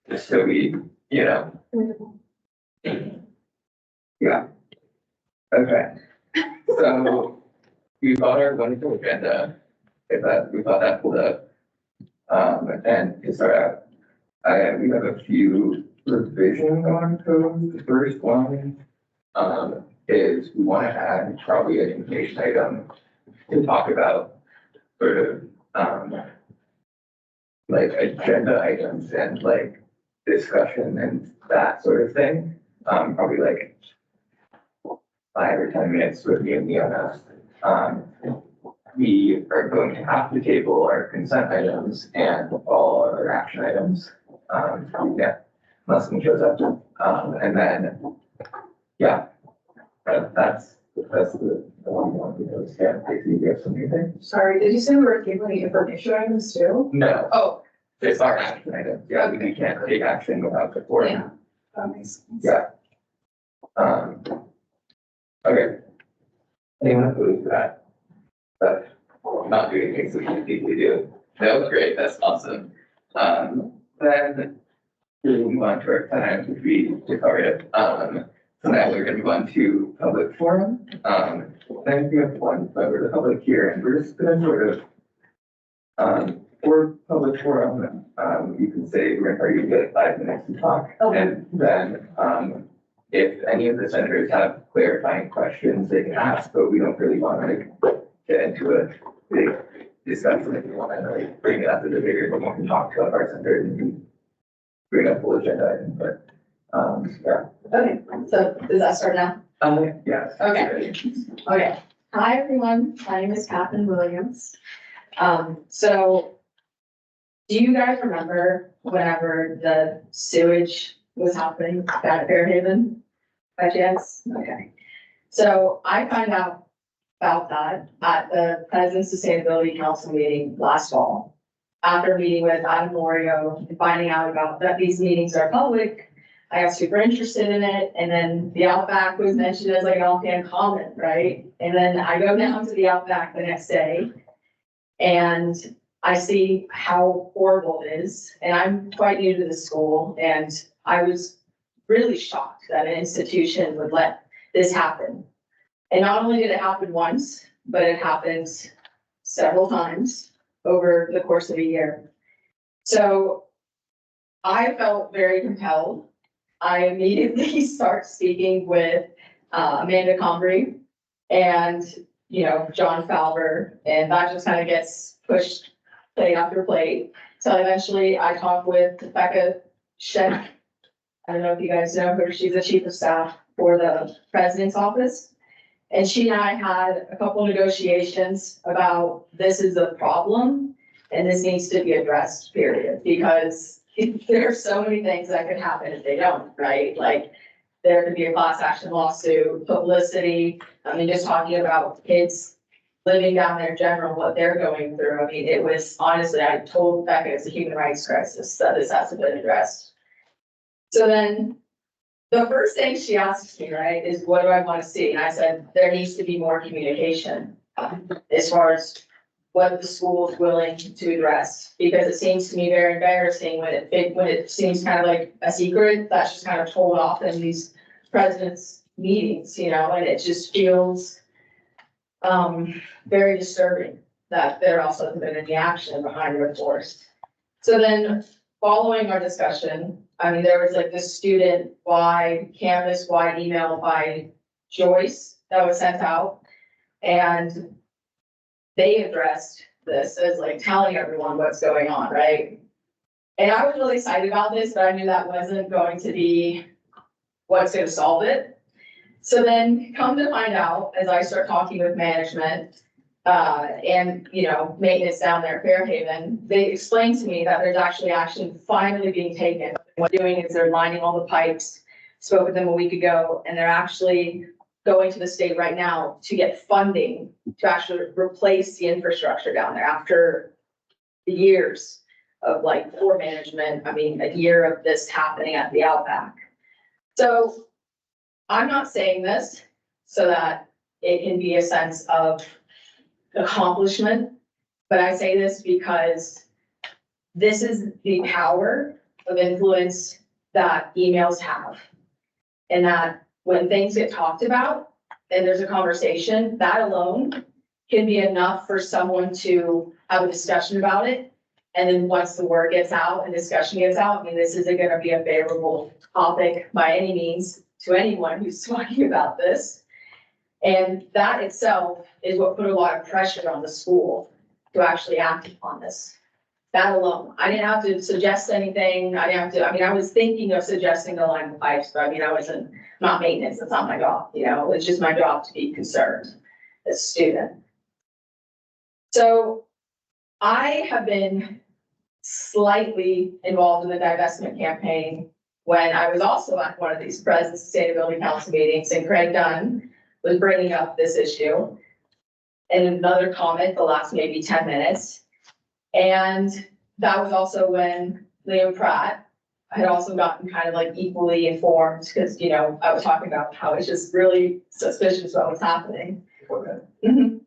just so we, you know. Yeah. Okay. So we've got our wonderful agenda. If that, we've got that pulled up. And to start out, we have a few revisions on code. The first one, is we want to add probably an information item to talk about sort of, like agenda items and like discussion and that sort of thing. Probably like 5 or 10 minutes with me and Leona. We are going to have to table our consent items and all our action items. Yeah, unless someone shows up. And then, yeah, that's the one we want to do. Yeah, Casey, you have something to say? Sorry, did you say we were tabling information items too? No, Oh, it's our action items. Yeah, we can't take action without the board. yeah, that makes sense. Yeah. Okay. Anyone opposed to that? But not doing things that we deeply do. That was great, that's awesome. Then we'll move on to our plan, which we just covered it. So now we're gonna move on to public forum. Then we have one member of the public here, and we're just gonna sort of, for public forum, you can say, we're gonna give you like 5 minutes to talk. Okay. And then, if any of the senators have clarifying questions, they can ask, but we don't really want to like get into a big discussion. If you want to like bring it up to the bigger, we want to talk to our senators and bring up full agenda items, but, yeah. Okay, so does that start now? Yes. Okay. Okay. Hi, everyone. My name is Catherine Williams. So do you guys remember whenever the sewage was happening down at Fairhaven? By chance? Okay. So I found out about that at the President's Sustainability Council meeting last fall. After meeting with Adam Morio and finding out about that these meetings are public, I got super interested in it. And then the Outback was mentioned as like an offhand comment, right? And then I go down to the Outback the next day and I see how horrible it is. And I'm quite new to the school and I was really shocked that an institution would let this happen. And not only did it happen once, but it happened several times over the course of a year. So I felt very compelled. I immediately start speaking with Amanda Combry and, you know, John Falver, and that just kind of gets pushed plate after plate. So eventually I talked with Becca Shen. I don't know if you guys know her, she's the chief of staff for the president's office. And she and I had a couple negotiations about this is a problem and this needs to be addressed, period, because there are so many things that could happen if they don't, right? Like there could be a class action lawsuit, publicity. I mean, just talking about kids living down there in general, what they're going through. I mean, it was honestly, I told Becca it's a human rights crisis, that this has to be addressed. So then the first thing she asks me, right, is what do I want to see? And I said, there needs to be more communication as far as what the school is willing to address, because it seems to me very embarrassing when it seems kind of like a secret that's just kind of told off in these presidents' meetings, you know, and it just feels very disturbing that there also hasn't been any action behind the reports. So then following our discussion, I mean, there was like this student-wide, campus-wide email by Joyce that was sent out. And they addressed this as like telling everyone what's going on, right? And I was really excited about this, but I knew that wasn't going to be what's going to solve it. So then come to find out, as I start talking with management, and, you know, maintenance down there at Fairhaven, they explained to me that there's actually action finally being taken. What they're doing is they're lining all the pipes, spoke with them a week ago, and they're actually going to the state right now to get funding to actually replace the infrastructure down there after years of like poor management. I mean, a year of this happening at the Outback. So I'm not saying this so that it can be a sense of accomplishment, but I say this because this is the power of influence that emails have. And that when things get talked about and there's a conversation, that alone can be enough for someone to have a discussion about it. And then once the word gets out and discussion gets out, I mean, this isn't gonna be a favorable topic by any means to anyone who's talking about this. And that itself is what put a lot of pressure on the school to actually act upon this. That alone, I didn't have to suggest anything, I was thinking of suggesting the line of pipes, but I mean, I wasn't, not maintenance, that's not my job, you know, it's just my job to be concerned as a student. So I have been slightly involved in the divestment campaign when I was also at one of these President Sustainability Council meetings, and Craig Dunn was bringing up this issue. And another comment the last maybe 10 minutes. And that was also when Liam Pratt had also gotten kind of like equally informed, because, you know, I was talking about how it's just really suspicious what was happening. Mhm.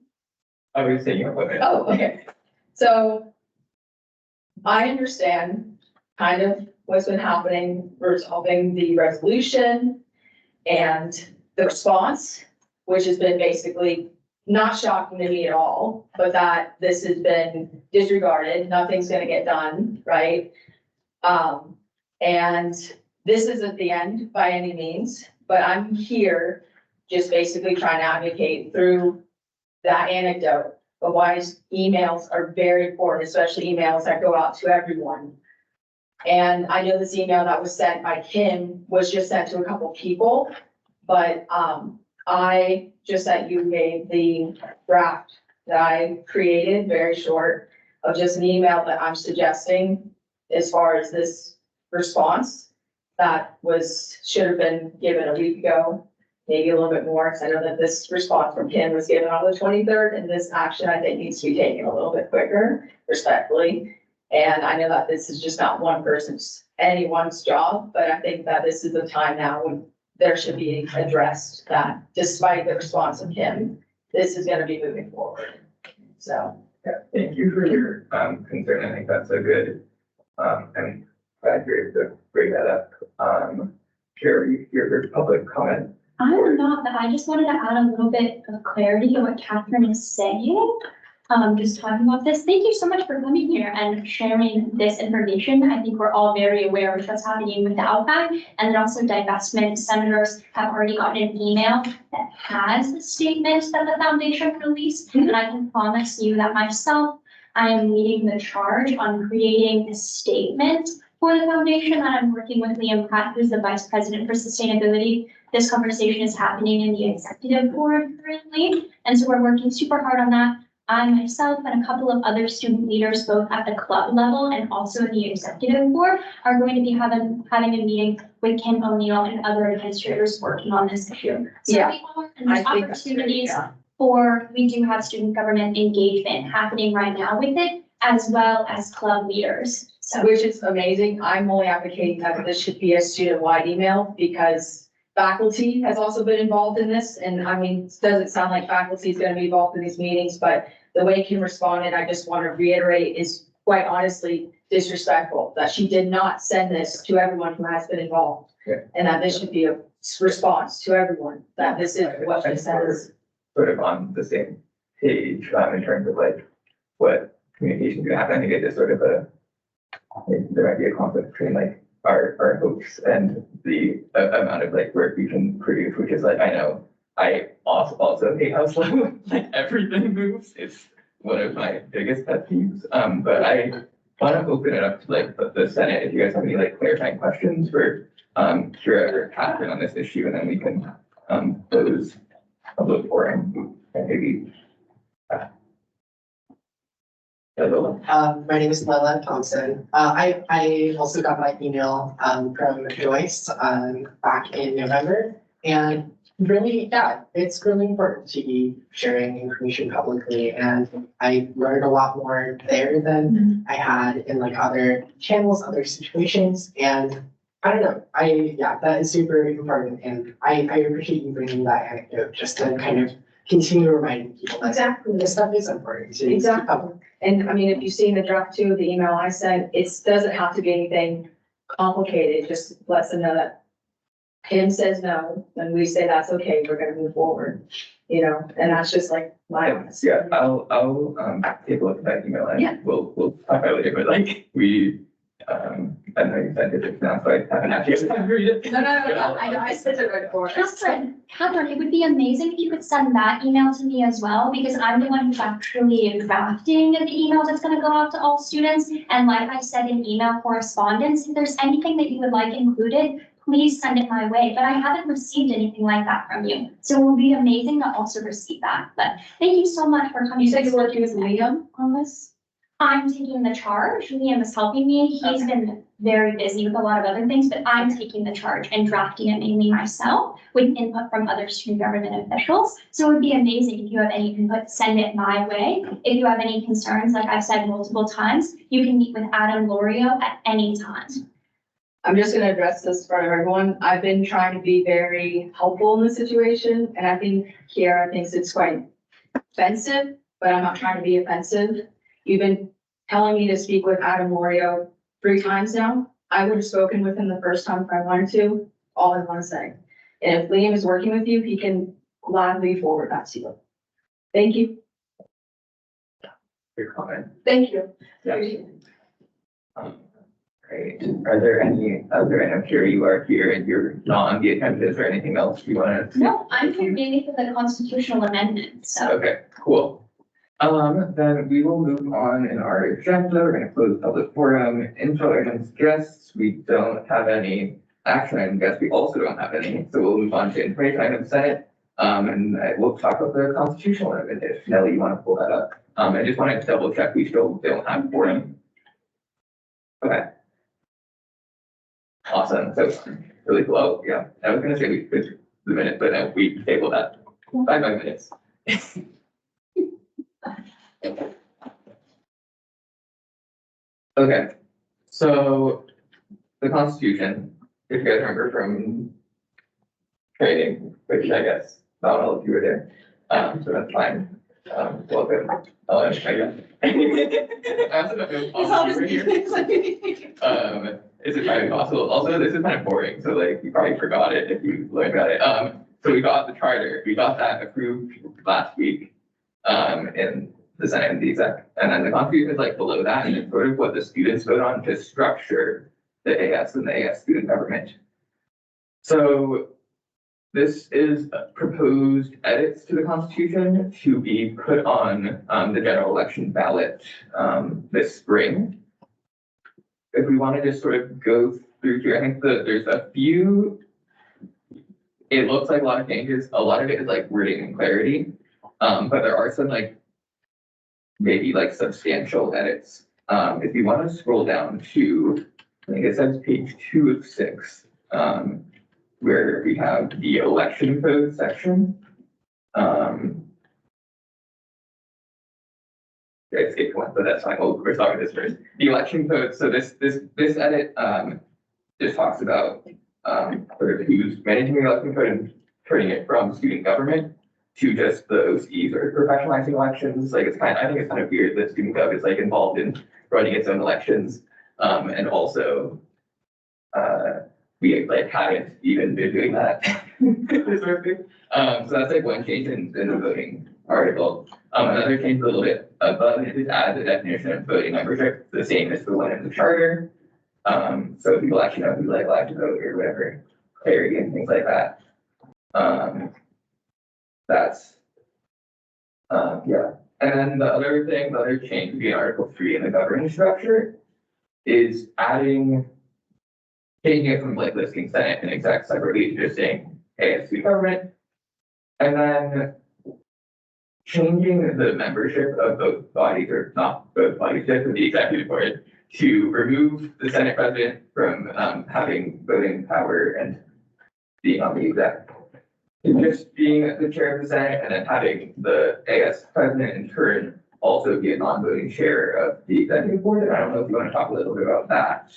I was saying equipment. Oh, okay. So I understand kind of what's been happening, resolving the resolution and the response, which has been basically not shocking to me at all, but that this has been disregarded, nothing's gonna get done, right? And this isn't the end by any means, but I'm here just basically trying to advocate through that anecdote of why emails are very important, especially emails that go out to everyone. And I know this email that was sent by Kim was just sent to a couple people, but, I just sent you the draft that I created, very short, of just an email that I'm suggesting as far as this response that should have been given a week ago, maybe a little bit more, because I know that this response from Kim was given on the 23rd, and this action I think needs to be taken a little bit quicker, respectfully. And I know that this is just not anyone's job, but I think that this is the time now when there should be addressed that despite the response of Kim, this is gonna be moving forward. So. Yeah, thank you for your concern. I think that's a good, I'm glad you're able to bring that up. Carrie, your public comment. I'm not, but I just wanted to add a little bit of clarity on what Catherine is saying. Just talking about this. Thank you so much for coming here and sharing this information. I think we're all very aware of what's happening with the Outback, and then also divestment. Senators have already gotten an email that has the statement that the foundation released. And I can promise you that myself, I am leading the charge on creating a statement for the foundation, and I'm working with Liam Pratt, who's the Vice President for Sustainability. This conversation is happening in the executive board currently, and so we're working super hard on that. I myself and a couple of other student leaders, both at the club level and also in the executive board, are going to be having a meeting with Kim O'Neill and other administrators working on this issue. So Yeah, we are, and there's opportunities we do have student government engagement happening right now with it, as well as club leaders. So, Which is amazing. I'm only advocating that this should be a student-wide email because faculty has also been involved in this. And I mean, it doesn't sound like faculty is going to be involved in these meetings, but the way Kim responded, I just want to reiterate, is quite honestly disrespectful, that she did not send this to everyone who has been involved. Yeah. And that this should be a response to everyone, that this is what she says. Sort of on the same page, in terms of like what communication can happen. I think it is sort of there might be a conflict between like our hopes and the amount of like work we can produce, which is like, I know I also hate how slow like everything moves. It's one of my biggest pet peeves. But I want to open it up to like the Senate, if you guys have any like clarifying questions for Kira or Catherine on this issue, and then we can pose a vote for and maybe. My name is Lila Thompson. I also got my email from Joyce back in November, and really, yeah, it's really important to be sharing information publicly, and I learned a lot more there than I had in like other channels, other situations, and I don't know, that is super important, and I appreciate you bringing that anecdote just to kind of continue reminding people that Exactly. this stuff is important to Exactly. And I mean, if you've seen the draft too, the email I sent, it doesn't have to be anything complicated, just lets them know that Kim says no, then we say that's okay, we're gonna move forward, you know, and that's just like my honest. Yeah, I'll, take a look at that email Yeah. and we'll talk about it later, but like, I know you sent it now, so I haven't actually read it. No, I sent it right for it. Catherine, it would be amazing if you could send that email to me as well, because I'm the one who's actually drafting the email that's gonna go out to all students. And like I said in email correspondence, if there's anything that you would like included, please send it my way, but I haven't received anything like that from you. So it would be amazing to also receive that, but thank you so much for coming. You said you're working with Liam on this? I'm taking the charge. Liam is helping me. He's been very busy with a lot of other things, but I'm taking the charge and drafting it mainly myself with input from other student government officials. So it would be amazing if you have any input, send it my way. If you have any concerns, like I've said multiple times, you can meet with Adam Lorio at any time. I'm just gonna address this for everyone. I've been trying to be very helpful in this situation, and I think Kiara thinks it's quite offensive, but I'm not trying to be offensive. You've been telling me to speak with Adam Lorio 3 times now. I would have spoken with him the first time if I wanted to, all I want to say. And if Liam is working with you, he can gladly forward that to you. Thank you. Your comment. Thank you. Great. Are there any, I'm sure you are here and you're not on the agenda, is there anything else you want to? No, I'm here mainly for the constitutional amendment, so. Okay, cool. Then we will move on in our agenda. We're gonna close public forum, info items, guests. We don't have any action item guests. We also don't have any. So we'll move on to information items Senate. And we'll talk about the constitutional amendment if Nelly, you want to pull that up. I just wanted to double check. We still don't have forum. Okay. Awesome. So really cool. Yeah, I was gonna say we could the minute, but no, we tabled that 5 minutes. Okay, so the Constitution, if you guys remember from training, which I guess not all of you were there, so that's fine. Welcome. I guess. I also don't know if all of you were here. Is it kind of possible? Also, this is kind of boring, so like you probably forgot it if you learned about it. So we got the charter, we got that approved last week, in the Senate and the exec, and then the Constitution is like below that, and it's sort of what the students vote on to structure the AS and the AS student government. So this is proposed edits to the Constitution to be put on the general election ballot this spring. If we want to just sort of go through here, I think that there's a few, it looks like a lot of changes. A lot of it is like wording and clarity, but there are some like maybe like substantial edits. If you want to scroll down to, I think it says page 2 of 6, where we have the election code section. I skipped one, but that's fine. We're starting with this first. The election code. So this edit just talks about sort of who's managing the election code and turning it from student government to just the OCs or professionalizing elections. Like I think it's kind of weird that student gov is like involved in running its own elections. And also we like haven't even been doing that. So that's like one change in the voting article. Another change a little bit above it is add the definition of voting membership, the same as the one in the charter. So people actually know who's like allowed to vote or whatever, clarity and things like that. That's yeah. And then the other change would be in Article 3 in the governance structure is changing it from like listing Senate and exec separately to just saying ASW government. And then changing the membership of both bodies, or not both bodies, just the executive board, to remove the Senate president from having voting power and being on the exec. Just being the chair of the Senate and then having the AS president in turn also be a non-voting chair of the executive board. And I don't know if you want to talk a little bit about that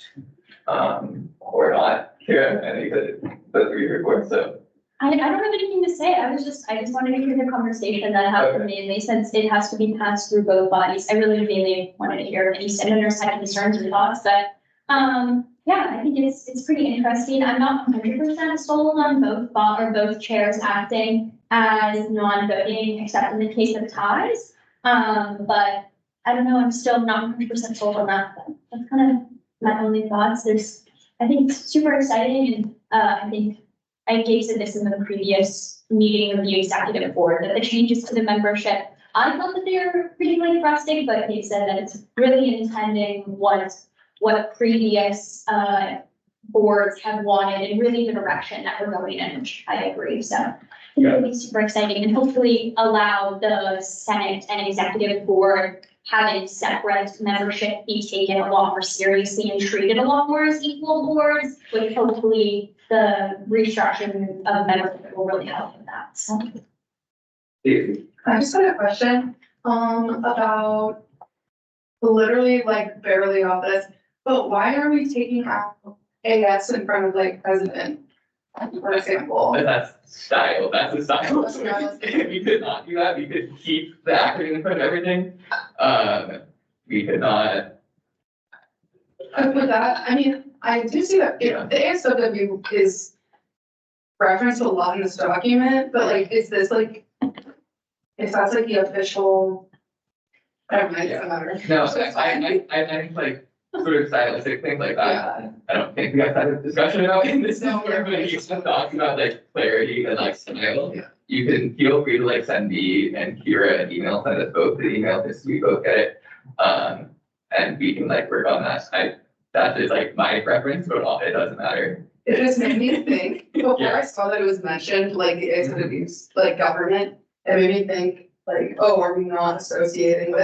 or not. Yeah, I think that those are your reports. So I don't have anything to say. I just wanted to hear the conversation that happened mainly since it has to be passed through both bodies. I really mainly wanted to hear if you said there's second concerns or thoughts, but Yeah, I think it's pretty interesting. I'm not 100% sold on both chairs acting as non-voting, except in the case of ties. But I don't know, I'm still not 100% sold on that. But that's kind of my only thoughts. I think it's super exciting, and I think I gave this in the previous meeting of the executive board, that the changes to the membership, I thought that they were pretty like drastic, but they said that it's really intending what previous boards have wanted, and really the direction that we're going in, which I agree. So I think it'll be super exciting, and hopefully allow the Senate and executive board having separate membership be taken a lot more seriously and treated a lot more as equal boards, which hopefully the restructuring of membership will really help with that. So. I just had a question, about literally like barely off this, but why are we taking out AS in front of like president, for example? But that's style, that's a style. If you could not do that, we could keep the acronym in front of everything. We could not. With that, I mean, I do see that the ASWW is referenced a lot in this document, but like, is this like, if that's like the official? I don't know, it doesn't matter. No, I think like sort of stylistic things like that. Yeah. I don't think we have had a discussion about in this. No, But if you have thoughts about like clarity and like style, Yeah. you can feel free to like send me and Kira an email, send us both the email, just so we both get it. And we can like work on that. That is like my preference, but it doesn't matter. It just made me think, before Yeah. I saw that it was mentioned, like the ASWW's like government, it made me think like, oh, are we not associating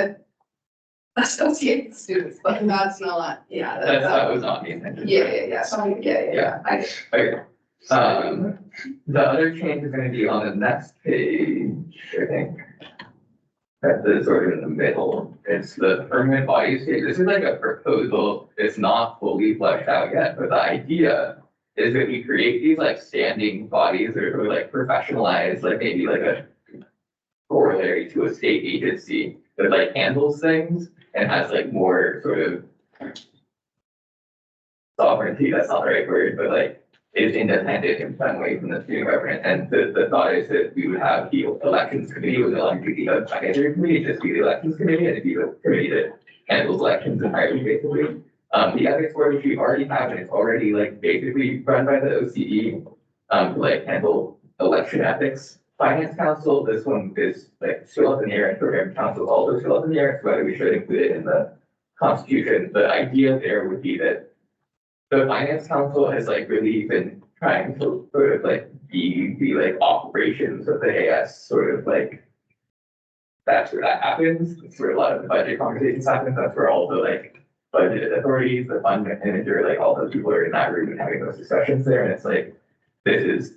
students, but that's not, yeah. That was not the intention. Yeah, so, yeah. Okay. The other change is gonna be on the next page, I think. That is sort of in the middle, it's the permanent bodies page, this is like a proposal, it's not fully fleshed out yet, but the idea is that we create these like standing bodies that are sort of like professionalized, like maybe like a corollary to a state agency that like handles things and has like more sort of sovereignty, that's not the right word, but like is independent in some ways from the student government. And the thought is that we would have the elections committee with the electricity advisory committee, just be the elections committee, and it'd be the committee that handles elections entirely, basically. The ethics board, which we already have, and it's already like basically run by the OCE, to like handle election ethics. Finance council, this one is like still up in the air, and program council is also still up in the air, so whether we should include it in the constitution. The idea there would be that the finance council has like really been trying to sort of like be the like operations of the AS, sort of like that's where that happens. It's where a lot of the budget conversations happen. That's where all the like budget authorities, the fund manager, like all those people are in that room and having those discussions there. And it's like, this is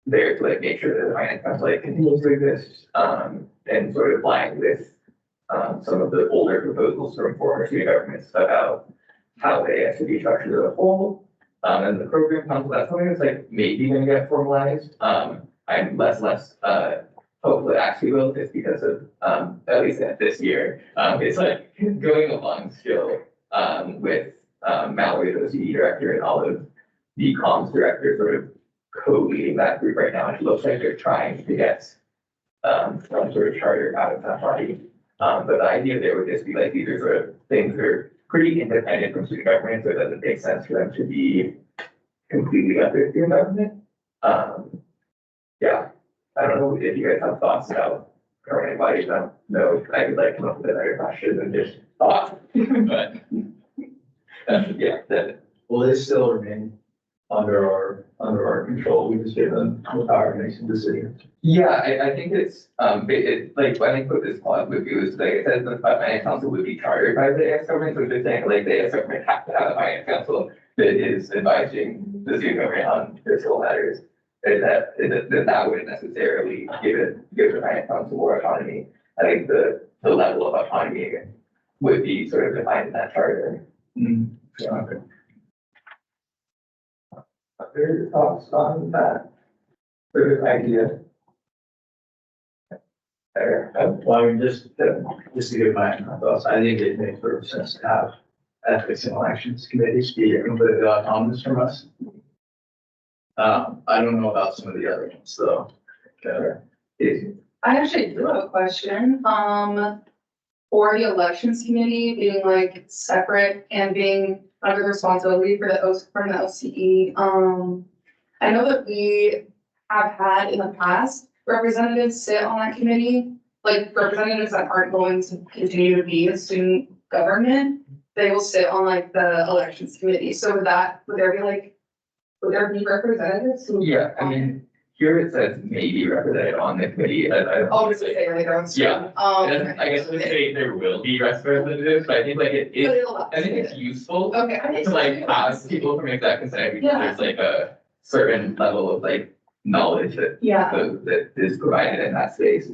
there to like make sure that the finance council like continues to exist, and sort of align with some of the older proposals from former student governments about how they have to be structured as a whole. And the program council, that's something that's like maybe gonna get formalized. I'm less hopeful it actually will, just because of, at least this year, it's like going along still, with, Mallory, the OCD director, and all of the comms director sort of co-leading that group right now. And it looks like they're trying to get, some sort of charter out of that body. But the idea there would just be like, these are sort of things that are pretty independent from student government, so it doesn't make sense for them to be completely under student government. Yeah, I don't know if you guys have thoughts about governing bodies. I don't know if I could like come up with another question and just thought, but yeah, that. Will they still remain under our control? We just give them the power to make some decisions. Yeah, I think it's, like, when I put this clause with you, is like, it says the finance council would be chartered by the AS government, so just saying, like, the AS government have to have a finance council that is advising the student government on fiscal matters. And that wouldn't necessarily give the finance council more autonomy. I think the level of autonomy would be sort of defined in that charter. Yeah, okay. Other thoughts on that sort of idea? There. Well, I mean, just to give my thoughts, I think it makes perfect sense to have ethics and elections committees be completely autonomous from us. I don't know about some of the other ones, though. I actually do have a question, for the elections committee being like separate and being under the responsibility for from the OCE. I know that we have had in the past representatives sit on that committee, like representatives that aren't going to continue to be in student government. They will sit on like the elections committee, so would there be representatives? who- Yeah, I mean, here it says maybe represented on the committee, I. Oh, just like they like their own student. I guess I would say there will be representatives, but I think like I think it's useful Okay. to like ask people from exec consent, because Yeah. there's like a certain level of like knowledge that Yeah, that is provided in that space.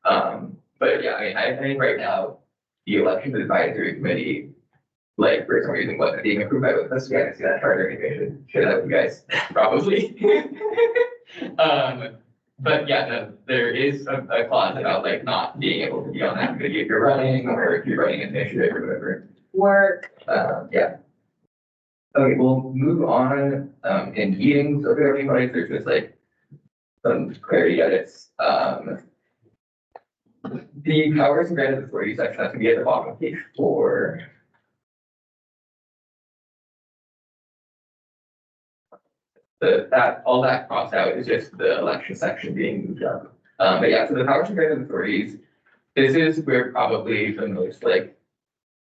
But yeah, I mean, I think right now, the elections advisory committee, like for some reason, wasn't being approved by us, we haven't seen that charter anyway, should have you guys, probably. But yeah, no, there is a clause about like not being able to be on that committee if you're running, or if you're running an initiative or whatever. work. Yeah. Okay, we'll move on, in meetings, okay, everybody, there's just like some clarity edits, the powers and granted authority section, that's gonna be at the bottom of page 4. All that crossed out is just the election section being moved up. But yeah, so the powers and granted authorities, this is where probably the most like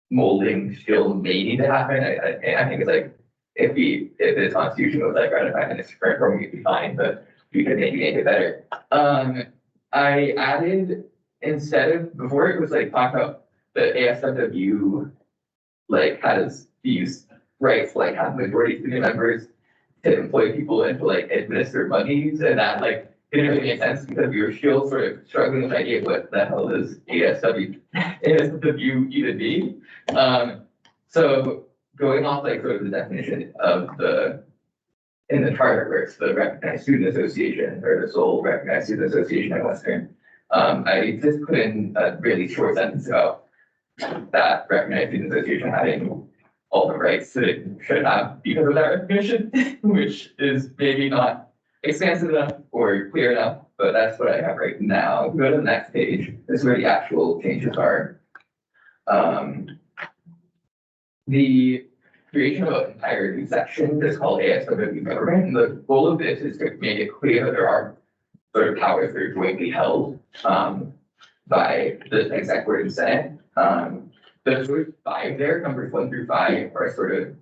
molding still may need to happen. I think it's like, if the constitution was like ratified in its current form, we'd be fine, but we could maybe make it better. I added, instead of, before it was like talk about the ASWWU, like has these rights, like have majority student members to employ people and to like administer monies, and that like didn't really make sense because we were still sort of struggling with the idea of what the hell is ASWWU even be. So going off like sort of the definition of in the charter where it's the Recognized Student Association or the sole Recognized Student Association at Western, I just put in a really short sentence about that Recognized Student Association having all the rights that it should have because of that recognition, which is maybe not expansive enough or clear enough, but that's what I have right now. If we go to the next page, this is where the actual changes are. The creation of an entire new section is called ASWWU government, and the goal of this is to make it clear that there are sort of powers that are jointly held by the executive and senate. The sort of 5 there, numbers 1 through 5, are sort of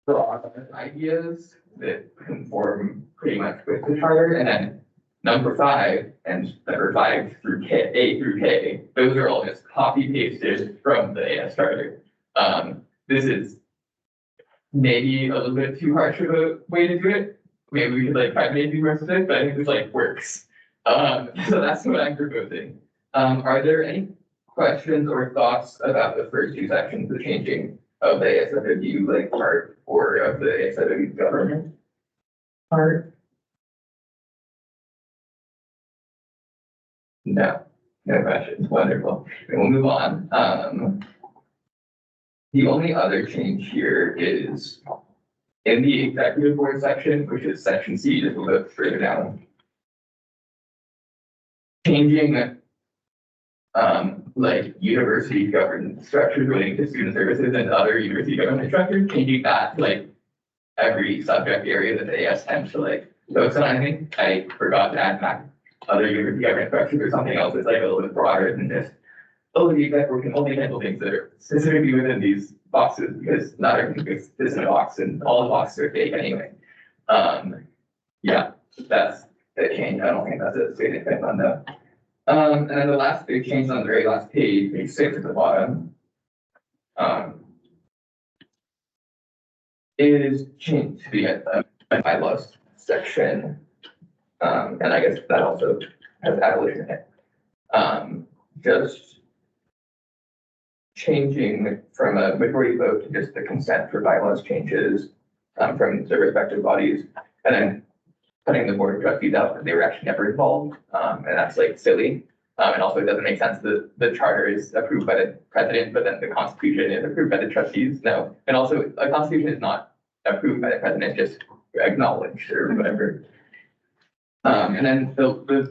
broad ideas that conform pretty much with the charter, and then number 5 and number 5 through K, A through K, those are all just copy pasted from the AS charter. This is maybe a little bit too harsh of a way to do it. Maybe we could like try to make it more specific, but I think this like works. So that's what I'm proposing. Are there any questions or thoughts about the first 2 sections, the changing of the ASWWU like part, or of the ASWWU government part? No questions, wonderful. And we'll move on. The only other change here is in the executive board section, which is section C, just a little bit further down. Changing like university governance structures relating to student services and other university government structures, changing that to like every subject area that the AS tends to like focus on. I think I forgot to add back other university government structures or something else that's like a little bit broader than just, oh, the exec board can only handle things that are specifically within these boxes, because not everything is in a box and all the boxes are fake anyway. Yeah, that's the change. I don't think that's a significant one though. And then the last big change on the very last page, page 6 at the bottom, is changed to be a bylaws section. And I guess that also has abolition in it. Just changing from a majority vote to just the consent for bylaws changes from the respective bodies, and then putting the board of trustees out that they were actually never involved, and that's like silly. And also it doesn't make sense that the charter is approved by the president, but then the constitution is approved by the trustees. No, and also a constitution is not approved by the president, just acknowledged or whatever. And then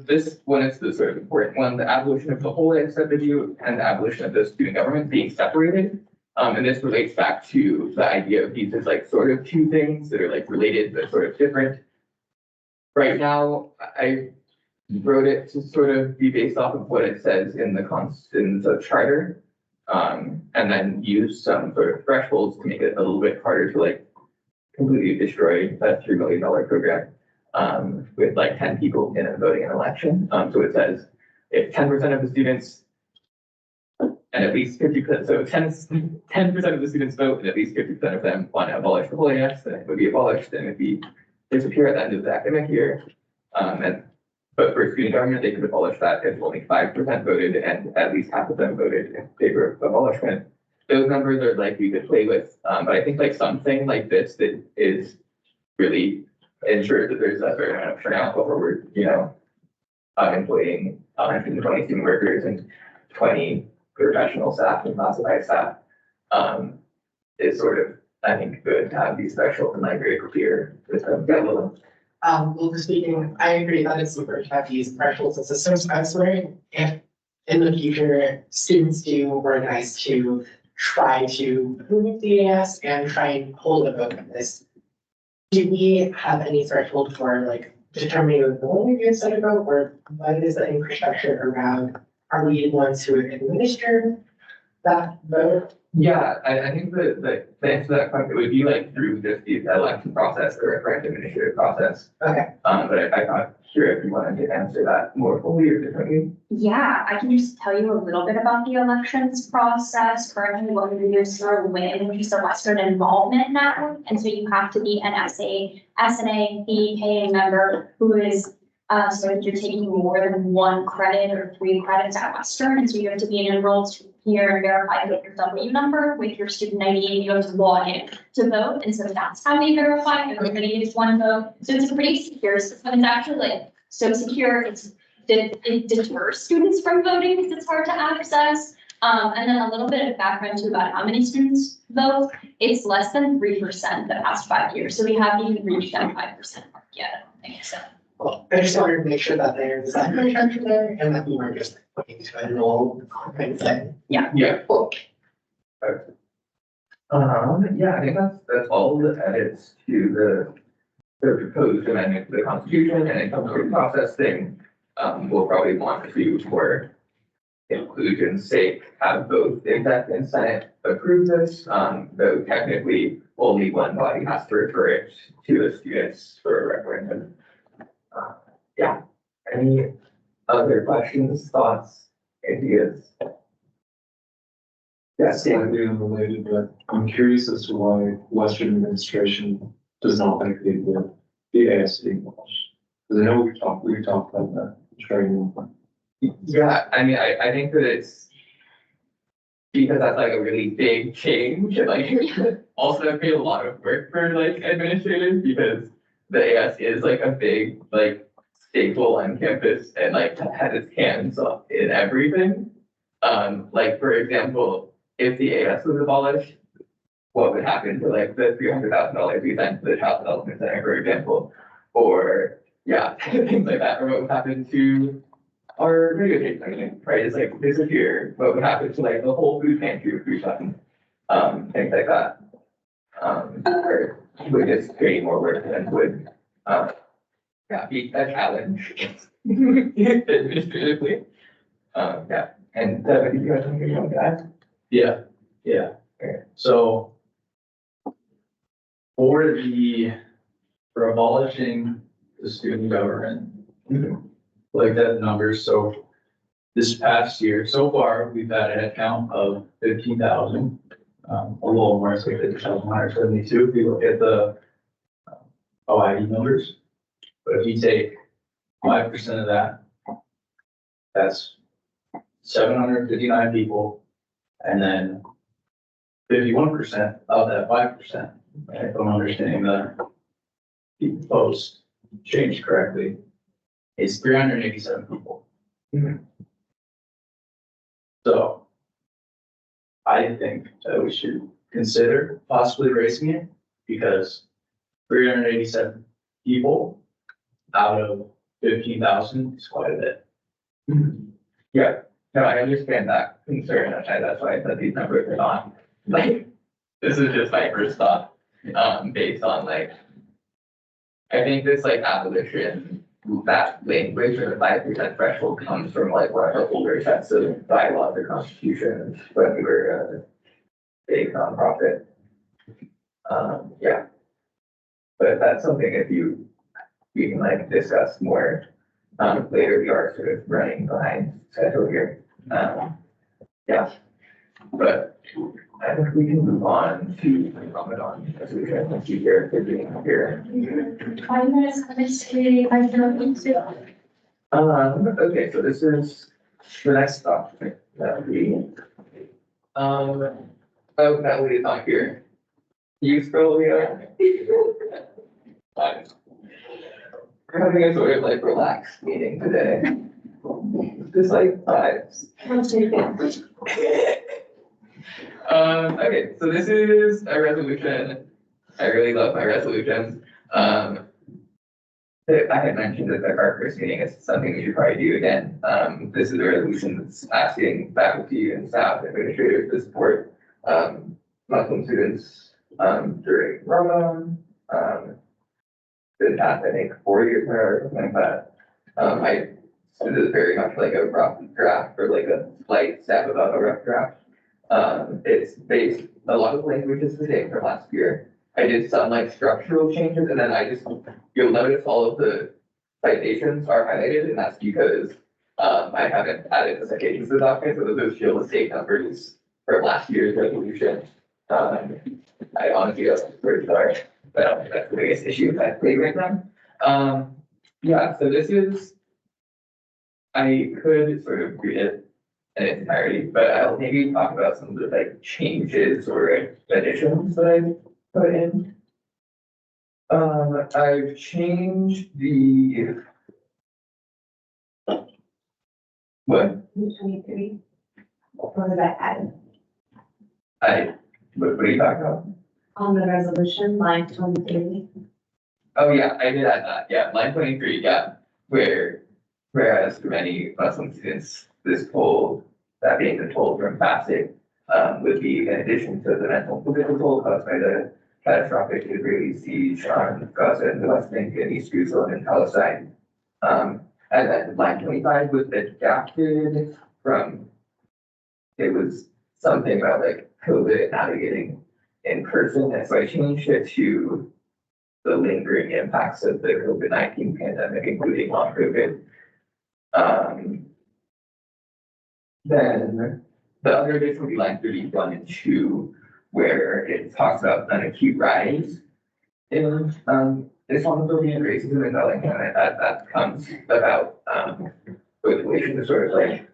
this one is the sort of important one, the abolition of the whole ASWWU and the abolition of the student government being separated. And this relates back to the idea of these as like sort of two things that are like related but sort of different. Right now, I wrote it to sort of be based off of what it says in the charter. And then use some sort of thresholds to make it a little bit harder to like completely destroy that $3 million program. With like 10 people in a voting an election. So it says if 10% of the students and at least 50%, so 10% of the students vote and at least 50% of them want to abolish the whole AS, then it would be abolished and it would be disappear at the end of the academic year. But for student government, they could abolish that if only 5% voted and at least half of them voted in favor of abolishment. Those numbers are like we could play with, but I think like something like this that is really ensures that there's a certain amount of turnout before we're, employing 120 student workers and 20 professional staff and classified staff, is sort of, I think, good to have these thresholds and like very clear with them. Well, speaking, I agree that it's super to have these thresholds and systems. I was wondering if in the future, students do organize to try to prove the AS and try and hold a vote on this. Do we have any threshold for like determining the ability to set a vote, or what is the infrastructure around? Are we the ones who administer that vote? Yeah, I think the answer to that question would be like through just the election process, the referendum administrative process. Okay. But I'm not sure if you wanted to answer that more fully or differently. Yeah, I can just tell you a little bit about the elections process. Currently, what we do is through WIN, which is the Western Involvement Network. And so you have to be an SNA fee paying member who is, so if you're taking more than 1 credit or 3 credits at Western, and so you have to be enrolled here and verify with your W number, with your student ID, and you have to log in to vote. And so that's how we verify everybody gets 1 vote. So it's a pretty secure system. It's actually like so secure. It deters students from voting because it's hard to access. And then a little bit of background too about how many students vote. It's less than 3% the past 5 years. So we haven't even reached that 5% mark yet. I don't think so. Well, I just wanted to make sure that there's that infrastructure there and that we weren't just looking to enroll kind of thing. Yeah. Cool. Yeah, I think that's all the edits to the proposed amendment to the Constitution, and in terms of the process thing, we'll probably want to, for inclusion's sake, have both the exec and Senate approve this, though technically only one body has to refer it to the students for a referendum. Yeah, any other questions, thoughts, ideas? Yes, slightly unrelated, but I'm curious as to why Western administration does not think the ASD much. Because I know we've talked about that training. Yeah, I mean, I think that it's because that's like a really big change, and like also create a lot of work for like administrators, because the AS is like a big like staple on campus and like has its hands in everything. Like for example, if the AS was abolished, what would happen to like the $300,000 we sent to the Child Development Center, for example, or yeah, things like that, or what would happen to our radio station, right? It's like disappear. What would happen to like the whole food pantry with food fund, things like that. Or would just create more work and would yeah, be a challenge administratively. Yeah, and do you have something you want to add? Yeah. So for abolishing the student government, like that numbers, so this past year, so far, we've had a head count of 15,000, a little more, it's like 50,172, if you look at the OIE numbers. But if you take 5% of that, that's 759 people, and then 51% of that 5%, if I'm understanding the proposed change correctly, is 387 people. So I think that we should consider possibly raising it because 387 people out of 15,000 is quite a bit. Yeah, no, I understand that concern, and that's why I said these numbers are not, like, this is just my first thought, based on like. I think this like abolition, that language or the 5% threshold comes from like one of our older sets of bylaws or constitutions when we were a big nonprofit. Yeah. But that's something if we can like discuss more, later, we are sort of running behind schedule here. Yeah, but I think we can move on to Ramadan resolution. Thank you here for being here. 5 minutes, honestly, I don't need to. Okay, so this is the next document that we, oh, Natalie is not here. You scroll, Leo. Fine. We're having a sort of like relaxed meeting today. Just like vibes. Okay, so this is a resolution. I really love my resolutions. I had mentioned that our first meeting is something we should probably do again. This is a resolution that's asking faculty and staff administrators to support, Muslim students, during Ramadan. Been past, I think, 4 years now or something like that. This is very much like a rough draft or like a slight step above a rough draft. It's based, a lot of the language is the same from last year. I did some like structural changes and then you'll notice all of the citations are highlighted and that's because, I haven't added the citations to the document, so those show the same numbers from last year's resolution. I honestly don't, very sorry, but I don't think that's the biggest issue at play right now. Yeah, so this is, I could sort of read it in its entirety, but I'll maybe talk about some of the like changes or additions that I put in. I've changed the. What? 23. What was that added? What are you talking about? On the resolution, line 23. Oh, yeah, I did add that, yeah, line 23, yeah, whereas for many Muslim students, this toll, that being the toll from fasting, would be in addition to the mental and physical toll caused by the catastrophic Israeli siege on Gaza and the West Bank and East Jerusalem and Palestine. And then line 25 was adapted from, it was something about like COVID navigating in person, and so I changed it to the lingering impacts of the COVID-19 pandemic, including long COVID. Then the other addition would be line 31 and 2, where it talks about an acute rise in Islamophobia and racism in Bellingham, and that comes about with relation to sort of like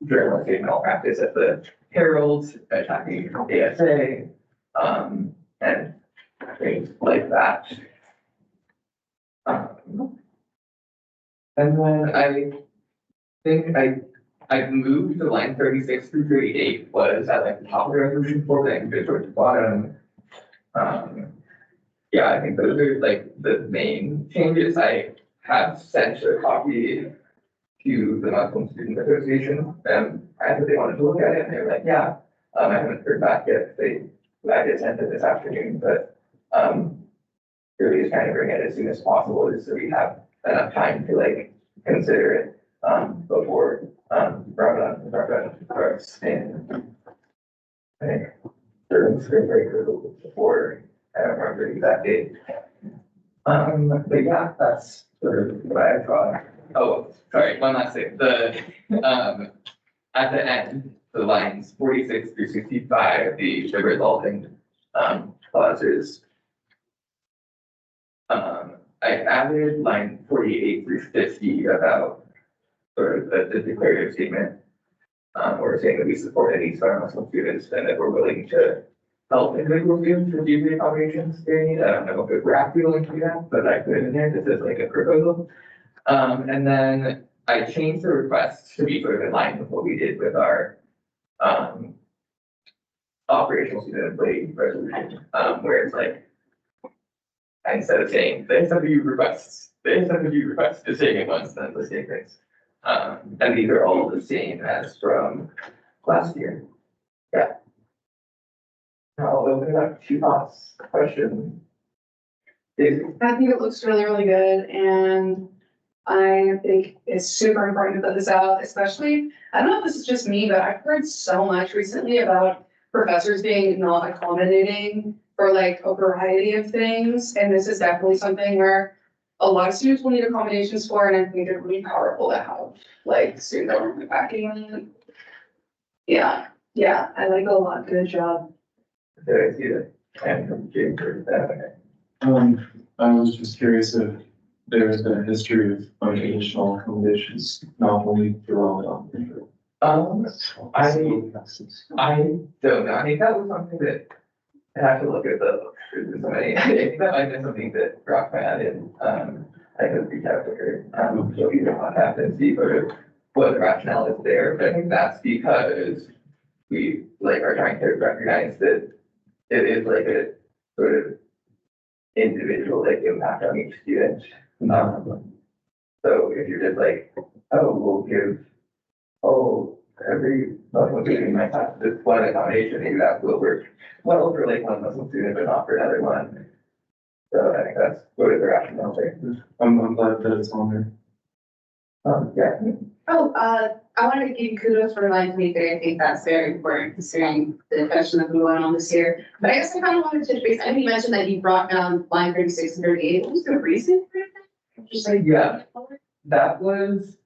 journalistic malpractice at the Herald, attacking ASA, and things like that. And then I think I moved to line 36 through 38 was at like the top of the resolution for the and towards the bottom. Yeah, I think those are like the main changes. I have sent a copy to the Muslim Student Association, and I asked if they wanted to look at it, and they were like, yeah. I haven't heard back yet. I just sent it this afternoon, but really is trying to bring it as soon as possible, just so we have enough time to like consider it before Ramadan starts in, I think, during spring break or before, I don't remember the exact date. But yeah, that's sort of what I thought. Oh, sorry, one last thing. At the end, the lines 46 through 65, the resulting clauses. I added line 48 through 50 about sort of the declarative statement. We're saying that we support any Muslim students and that we're willing to help individual students receive the accommodations they need. I don't know if we're actually willing to do that, but I put it in there. This is like a proposal. And then I changed the request to be sort of in line with what we did with our operational student employee resolution, where it's like, instead of saying, the ASWWU requests, is saying it once, then listing things. And these are all the same as from last year. Yeah. I'll open it up to thoughts, questions. Daisy? I think it looks really, really good, and I think it's super important to put this out, especially, I don't know if this is just me, but I've heard so much recently about professors being not accommodating for like a variety of things, and this is definitely something where a lot of students will need accommodations for, and I think it's really powerful to have like student government backing it. Yeah, I like it a lot, good job. Did I see that? And from James or that? I was just curious if there's been a history of unconditional accommodations, not only throughout elementary. I don't know. I think that was something that I have to look at I think that might have been something that Brock had in, I could reach out to her, so you know what happened, see sort of what the rationale is there, but I think that's because we like are trying to recognize that it is like a sort of individual like impact on each student. So if you're just like, oh, we'll give, every Muslim student in my class this one accommodation, maybe that will work well for like one Muslim student, but not for another one. So I think that's sort of the rationale there. I'm glad that it's on there. Yeah. Oh, I wanted to give you kudos for line 23. I think that's very important considering the question that we went on this year. But I guess I kind of wanted to touch base. I know you mentioned that you brought down line 36 and 38. What was the reason for that? Just like, Yeah. That was,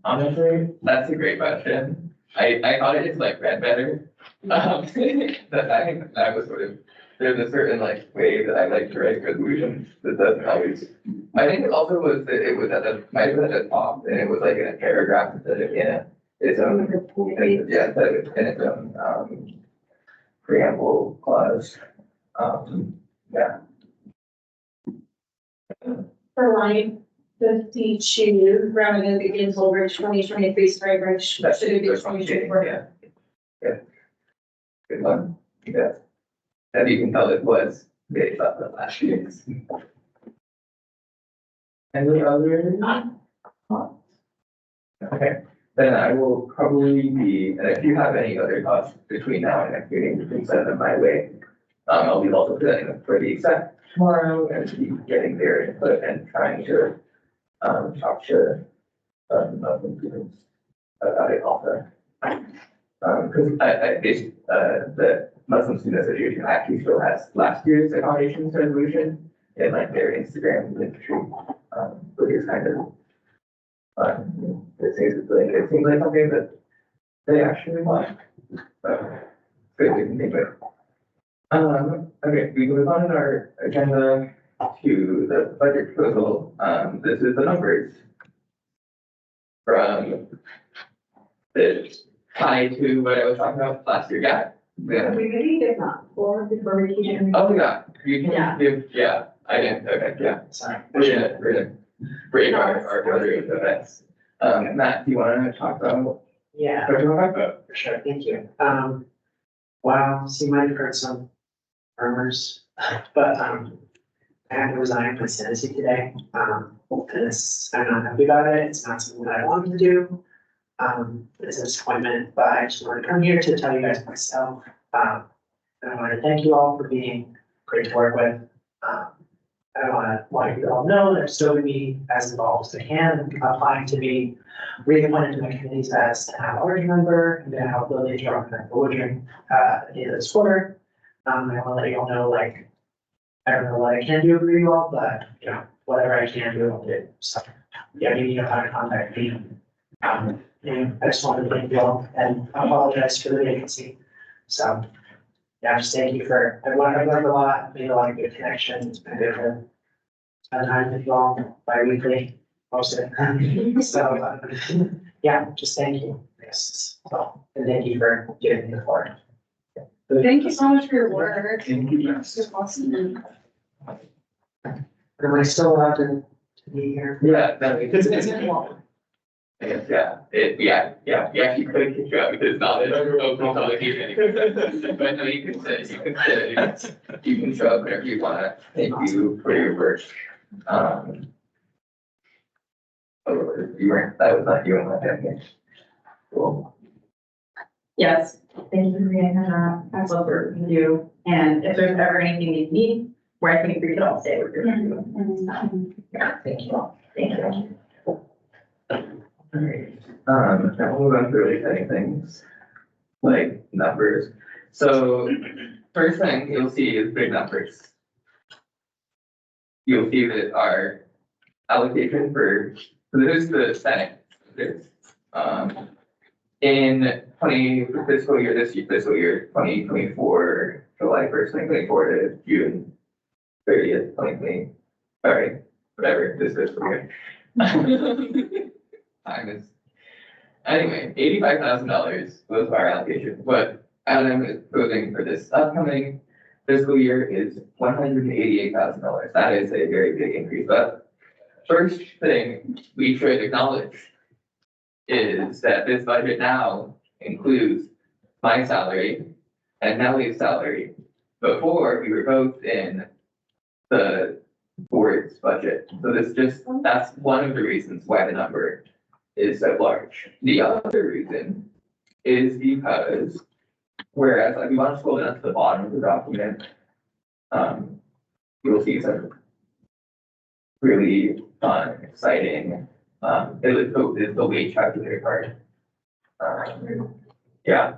honestly, that's a great question. I thought it just like read better. That I think that was sort of, there's a certain like way that I like to write resolutions that doesn't always. I think it also was that it was might have been at the top and it was like in a paragraph instead of in its own, yeah, instead of in its own, preamble clause. Yeah. For line 52, Ramadan begins over 2023 Spraybridge, should it be 2024? Yeah. Yeah. Good one, yeah. And you can tell it was based off of last year's. Any other? Thoughts? Okay, then I will probably be, and if you have any other thoughts between now and next meeting, you can send them my way. I'll be also presenting them for the exec tomorrow and be getting their input and trying to, talk to, Muslim students about it also. Cause the Muslim Student Association actually still has last year's accommodations resolution in like their Instagram entry, which is kind of, it seems like something that they actually want. So, good, we can think of it. Okay, we move on in our agenda to the budget proposal. This is the numbers from the tie to what I was talking about last year. Yeah. Yeah. we really did not, or before we can. Oh, yeah, you Yeah. can give, yeah, I didn't, okay, yeah. Sorry. We're gonna bring our other events. Matt, do you wanna talk about Yeah, what you wanna talk about? for sure, thank you. Wow, so you might have heard some rumors, but, I had to resign from Tennessee today. Because I'm not happy about it, it's not something that I wanted to do. It's a disappointment, but I just wanted to come here to tell you guys myself. And I want to thank you all for being great to work with. I want to let you all know that I'm still going to be as involved as I can. I'm applying to be reappointed to my committees as an at-large member. I'm going to help build a job at Woodring at the end of this quarter. I want to let you all know, like, I don't know what I can do for you all, but, you know, whatever I can do, I'll do. So, yeah, you know how to contact me. Yeah, I just wanted to thank you all and apologize for the vacancy. So, yeah, just thank you for, I've learned a lot, made a lot of good connections. It's been good to spend time with you all bi-weekly, most of it. So, yeah, just thank you. Yes, so, and thank you for giving me the floor. Thank you so much for your work. Thank you. It's just awesome. Am I still allowed to be here? Yeah, that It's in law. I guess, we actually could kick you out because it's not an open publication. But no, you can show up whenever you want. Thank you for your work. Oh, you weren't, that was not you on my family. Cool. Yes, thank you for being here. I love working with you. And if there's ever anything you need, where I think we could all stay with you. Yeah, thank you. Thank you. Alright, now we'll run through exciting things, like numbers. So, first thing you'll see is big numbers. You'll see that our allocation for, so this is the Senate. In for fiscal year, fiscal year 2024, July 1st, 2024 to June 30th, 2020, sorry, whatever, this fiscal year. Time is, anyway, $85,000 was our allocation. What Adam is proposing for this upcoming fiscal year is $188,000. That is a very big increase, but first thing we should acknowledge is that this budget now includes my salary and Nellie's salary. Before, we were both in the board's budget. So that's one of the reasons why the number is so large. The other reason is because, whereas if you want to scroll down to the bottom of the document, you'll see some really fun, exciting, it's the wage calculator part. Yeah,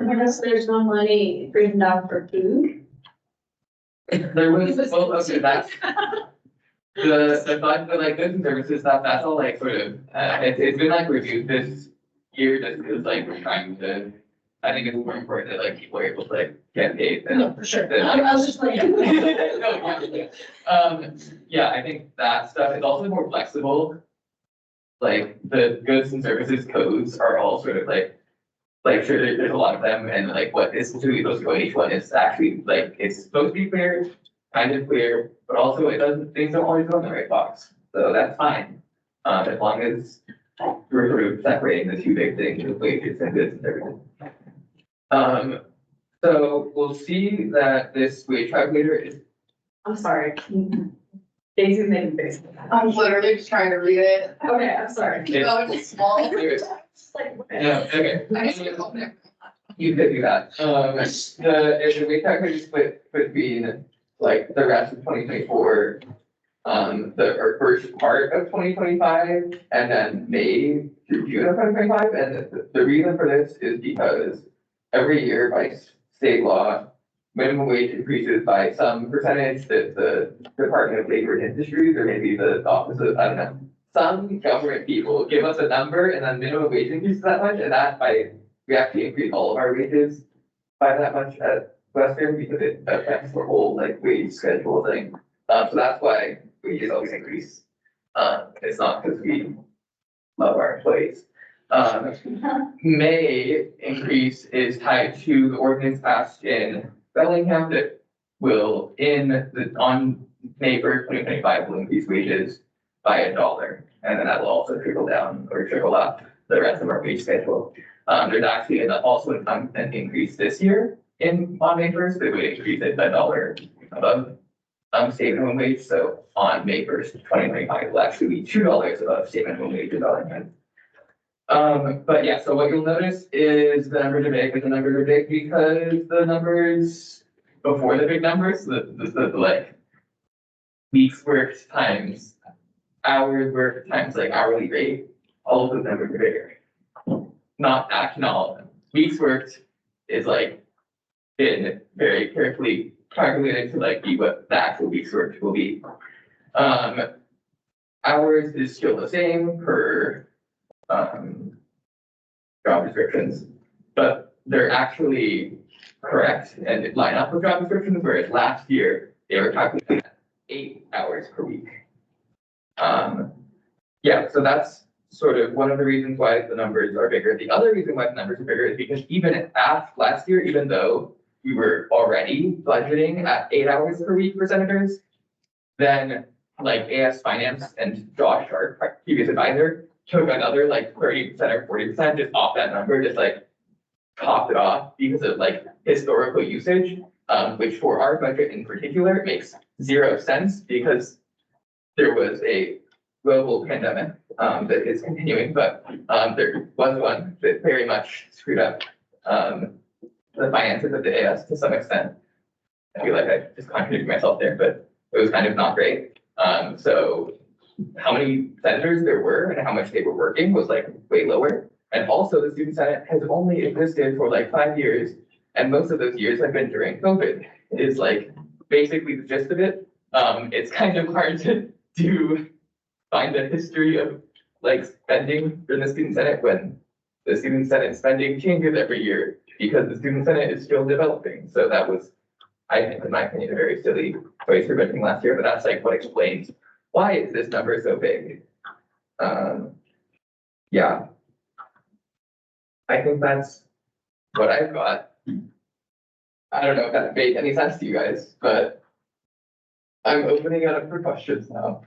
I guess there's no money written down for food. there was, well, okay, that's, the fund, but like goods and services stuff, that's all like sort of, it's been like reviewed this year, just because like we're trying to, I think it's more important that like people are able to like get paid than. No, for sure. than, I was just like. Yeah, I think that stuff is also more flexible. Like the goods and services codes are all sort of like sure, there's a lot of them, and like what is specifically supposed to go in each one is actually like, it's supposed to be clear, kind of clear, but also things don't always go in the right box, so that's fine. As long as we're sort of separating the two big things, with wages and goods and services. So we'll see that this wage calculator is. I'm sorry. Daisy's making faces. I'm literally just trying to read it. Okay, I'm sorry. Oh, it's small. Just like, Yeah, okay. I just get on there. You could do that. The wage calculator is split between like the rest of 2024, or first part of 2025, and then May through June of 2025. And the reason for this is because every year by state law, minimum wage increases by some percentage that the Department of Labor and Industries, or maybe the Office of, I don't know, some government people give us a number and then minimum wage increases that much, and that we actually increase all of our wages by that much at Western because it affects the whole like wage schedule thing. So that's why wages always increase. It's not because we love our employees. May increase is tied to the ordinance passed in Bellingham that will on May 1st, 2025 will increase wages by $1. And then that will also trickle down or trickle up the rest of our wage schedule. There's actually also an increase this year on May 1st, that would increase it $1 above state minimum wage. So on May 1st, 2025 will actually be $2 above state minimum wage in Bellingham. But yeah, so what you'll notice is the numbers are big, but the numbers are big because the numbers before the big numbers, the like weeks worked times hours worked times like hourly rate, all of those numbers are bigger. Not all of them. Weeks worked is like been very carefully calculated to like be what the actual weeks worked will be. Hours is still the same per job descriptions, but they're actually correct and line up with job descriptions, whereas last year they were calculating 8 hours per week. Yeah, so that's sort of one of the reasons why the numbers are bigger. The other reason why the numbers are bigger is because even last year, even though we were already budgeting at 8 hours per week for senators, then like AS Finance and Josh, our previous advisor, took another like 30% or 40% just off that number, just like topped it off because of like historical usage, which for our budget in particular makes zero sense because there was a global pandemic that is continuing, but there was one that very much screwed up the finances of the AS to some extent. I feel like I just contradicted myself there, but it was kind of not great. So how many senators there were and how much they were working was like way lower. And also the student senate has only existed for like 5 years. And most of those years have been during COVID is like basically the gist of it. It's kind of hard to find a history of like spending in the student senate when the student senate spending changes every year because the student senate is still developing. So that was, I think, in my opinion, a very silly choice for budgeting last year, but that's like what explains why is this number so big. Yeah. I think that's what I've got. I don't know if that made any sense to you guys, but I'm opening it up for questions now.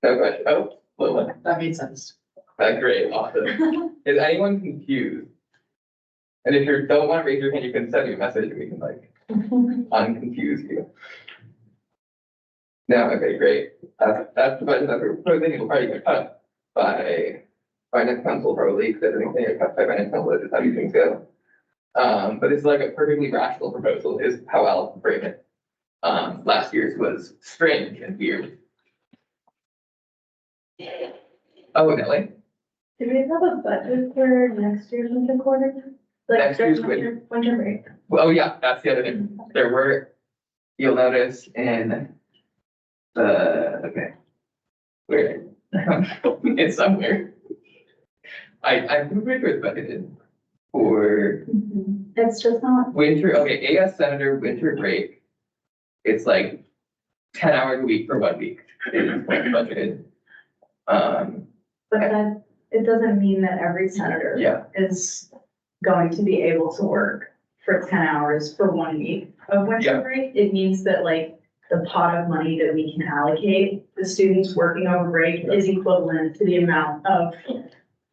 No question. Oh, Lola. That made sense. Great, awesome. Is anyone confused? And if you don't want to raise your hand, you can send me a message and we can like unconfuse you. No, okay, great. That's the budget that we're proposing. It'll probably get cut by finance council probably, because everything's gonna get cut by finance council, that's just how these things go. But it's like a perfectly rational proposal is how I'll frame it. Last year's was strange and weird. Oh, Nelly, Do we have a budget for next year's winter quarter? Like Next year's winter break? well, oh yeah, that's the other thing. There were, you'll notice in the, okay. Where? It's somewhere. I'm pretty sure it's budgeted for It's just not. winter, okay, AS Senator winter break. It's like 10 hours a week for 1 week. It's budgeted. But that, it doesn't mean that every senator Yeah. is going to be able to work for 10 hours for 1 week of Yeah. winter break. It means that like the pot of money that we can allocate the students working over break is equivalent to the amount of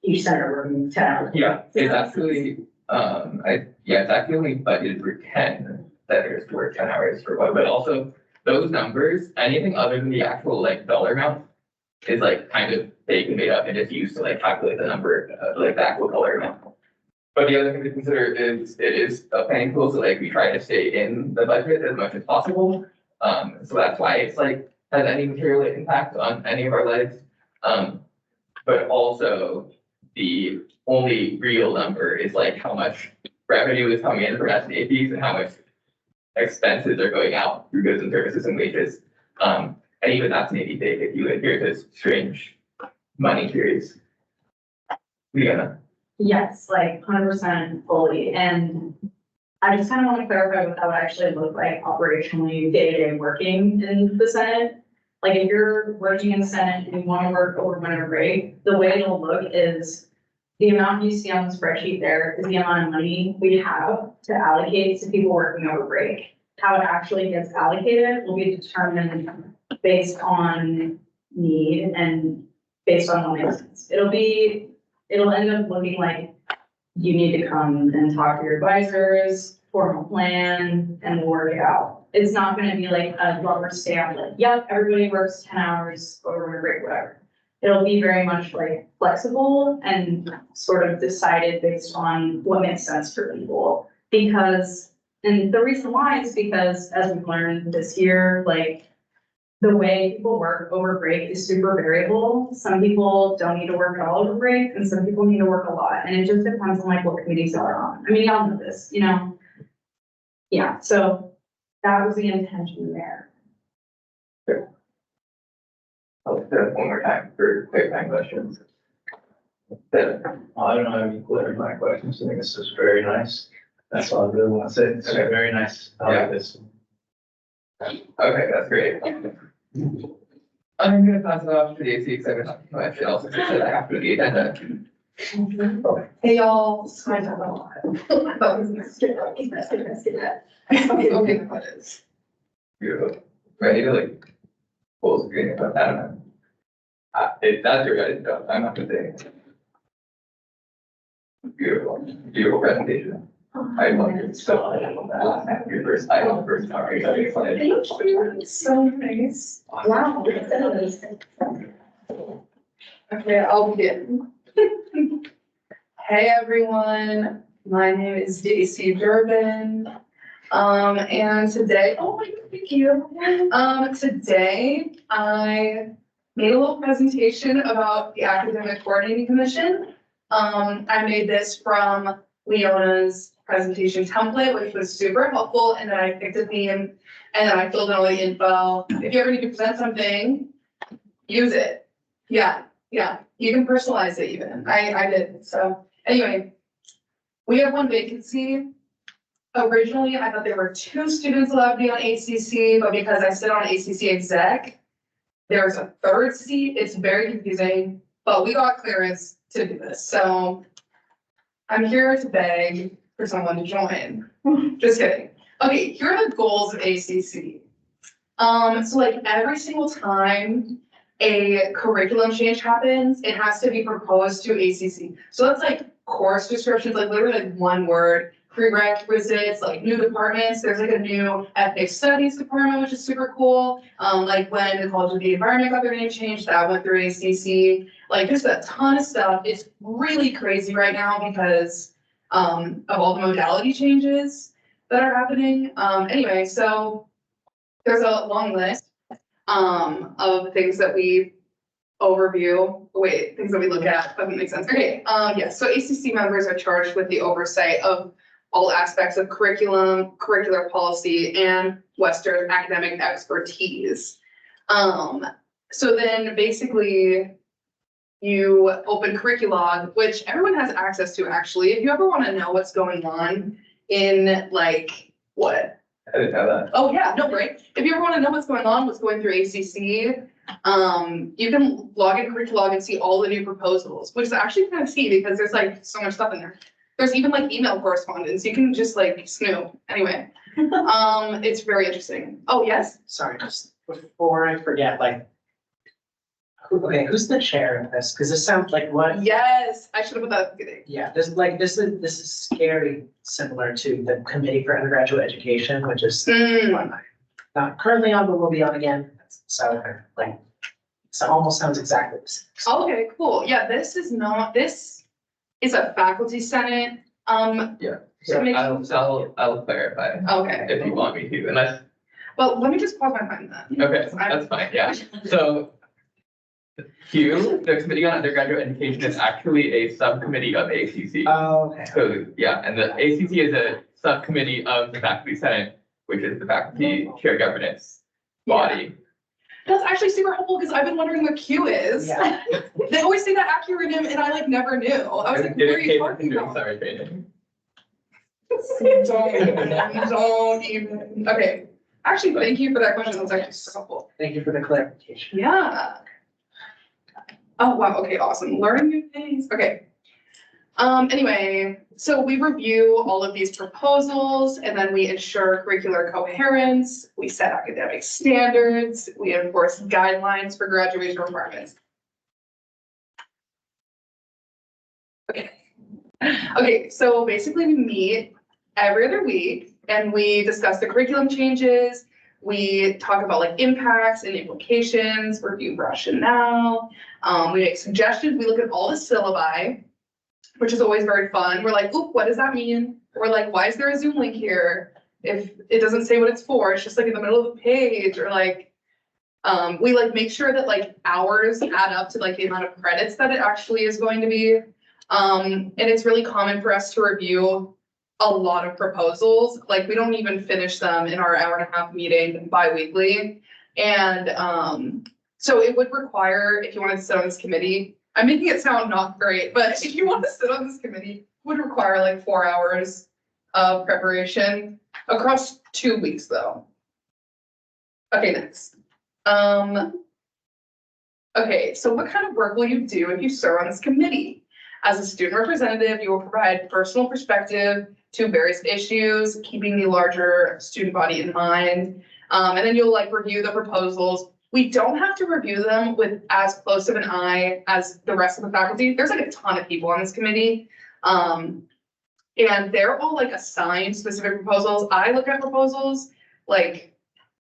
each senator working 10 hours. Yeah, it's actually, it's actually only budgeted for 10 senators to work 10 hours for one, but also those numbers, anything other than the actual like dollar amount is like kind of fake and made up and just used to like calculate the number, like the actual dollar amount. But the other thing to consider is it is a planning tool, so like we try to stay in the budget as much as possible. So that's why it's like has any material impact on any of our lives. But also the only real number is like how much revenue is coming in from SDA fees and how much expenses are going out through goods and services and wages. And even that's maybe big if you adhere to strange money theories. Leanna. Yes, like 100% fully. And I just kind of want to clarify what that would actually look like operationally, day-to-day working in the Senate. Like if you're working in the Senate and you want to work over winter break, the way it'll look is the amount you see on the spreadsheet there is the amount of money we have to allocate to people working over break. How it actually gets allocated will be determined based on need and based on what makes sense. It'll end up looking like you need to come and talk to your advisors, form a plan, and work it out. It's not gonna be like a rubber stamp, like, yep, everybody works 10 hours over winter break, whatever. It'll be very much like flexible and sort of decided based on what makes sense for people. Because, and the reason why is because as we've learned this year, like the way people work over break is super variable. Some people don't need to work at all over break and some people need to work a lot. And it just depends on like what committees are on. I mean, y'all know this, you know? Yeah, so that was the intention there. I'll do it one more time for clarifying questions. Then, I don't have any clarifying questions. I think this is very nice. That's all I really want to say. It's Okay. very nice. I like this. okay, that's great. I'm gonna pass it off to Daisy because I've been talking too much. And also just said after the agenda. Hey, y'all, this is my time a lot. I thought we were gonna skip that. Okay, what is? Beautiful. Ready to like, full screen, but I don't know. If that's your guys' job, I'm not gonna say. Beautiful, beautiful presentation. I love it so much. Your first, I love the first hour. Thank you, so nice. Wow. Okay, I'll begin. Hey, everyone, my name is Daisy Durbin. And today, oh my God, thank you. Today I made a little presentation about the Academic Coordinating Commission. I made this from Leona's presentation template, which was super helpful, and then I picked a theme, and then I filled in all the info. If you ever need to present something, use it. Yeah, you can personalize it even. I did, so anyway. We have one vacancy. Originally, I thought there were 2 students allowed to be on ACC, but because I sit on ACC exec, there's a 3rd seat. It's very confusing, but we got clearance to do this, so I'm here to beg for someone to join. Just kidding. Okay, here are the goals of ACC. So like every single time a curriculum change happens, it has to be proposed to ACC. So that's like course descriptions, like literally like one word, prerequisites, like new departments. There's like a new ethnic studies department, which is super cool. Like when the College of the Environment got their name changed, that went through ACC. Like just a ton of stuff. It's really crazy right now because of all the modality changes that are happening. Anyway, so there's a long list of things that we things that we look at, doesn't make sense. Okay, yeah, so ACC members are charged with the oversight of all aspects of curriculum, curricular policy, and Western academic expertise. So then basically you open Curriculog, which everyone has access to actually. If you ever want to know what's going on in like, what? I didn't know that. Oh, yeah, no, right? If you ever want to know what's going on, what's going through ACC, you can log in Curriculog and see all the new proposals, which is actually kind of neat because there's like so much stuff in there. There's even like email correspondence. You can just like snoop. Anyway, it's very interesting. Oh, yes? Sorry, just before I forget, like, who's the chair of this? Because this sounds like what? Yes, I should have put that at the beginning. Yeah, this is scary, similar to the Committee for Undergraduate Education, which is one I'm not currently on, but will be on again. So like, so almost sounds exactly the same. Okay, cool. Yeah, this is a faculty senate. Yeah, so I'll clarify Okay. if you want me to, unless, Well, let me just pause my time then. okay, that's fine, yeah. So Q, the Committee on Undergraduate Education is actually a subcommittee of ACC. Oh, okay. So, yeah, and the ACC is a subcommittee of the Faculty Senate, which is the faculty chair governance body. That's actually super helpful because I've been wondering what Q is. Yeah. They always say that acronym and I like never knew. I was like, what are you talking about? Sorry, training. Don't even. Okay, actually, thank you for that question. That was actually so helpful. Thank you for the clarification. Yeah. Oh, wow. Okay, awesome. Learning new things. Okay. Anyway, so we review all of these proposals and then we ensure curricular coherence, we set academic standards, we enforce guidelines for graduation requirements. Okay, so basically we meet every other week and we discuss the curriculum changes. We talk about like impacts and implications, review rationale. We make suggestions. We look at all the syllabi, which is always very fun. We're like, oop, what does that mean? Or like, why is there a Zoom link here? If it doesn't say what it's for, it's just like in the middle of the page, or like, we like make sure that like hours add up to like the amount of credits that it actually is going to be. And it's really common for us to review a lot of proposals. Like we don't even finish them in our hour-and-a-half meeting bi-weekly. And so it would require, if you wanted to sit on this committee, I'm making it sound not great, but if you want to sit on this committee, it would require like 4 hours of preparation across 2 weeks though. Okay, next. Okay, so what kind of work will you do if you serve on this committee? As a student representative, you will provide personal perspective to various issues, keeping the larger student body in mind. And then you'll like review the proposals we don't have to review them with as close of an eye as the rest of the faculty. There's like a ton of people on this committee. And they're all like assigned specific proposals. I look at proposals, like,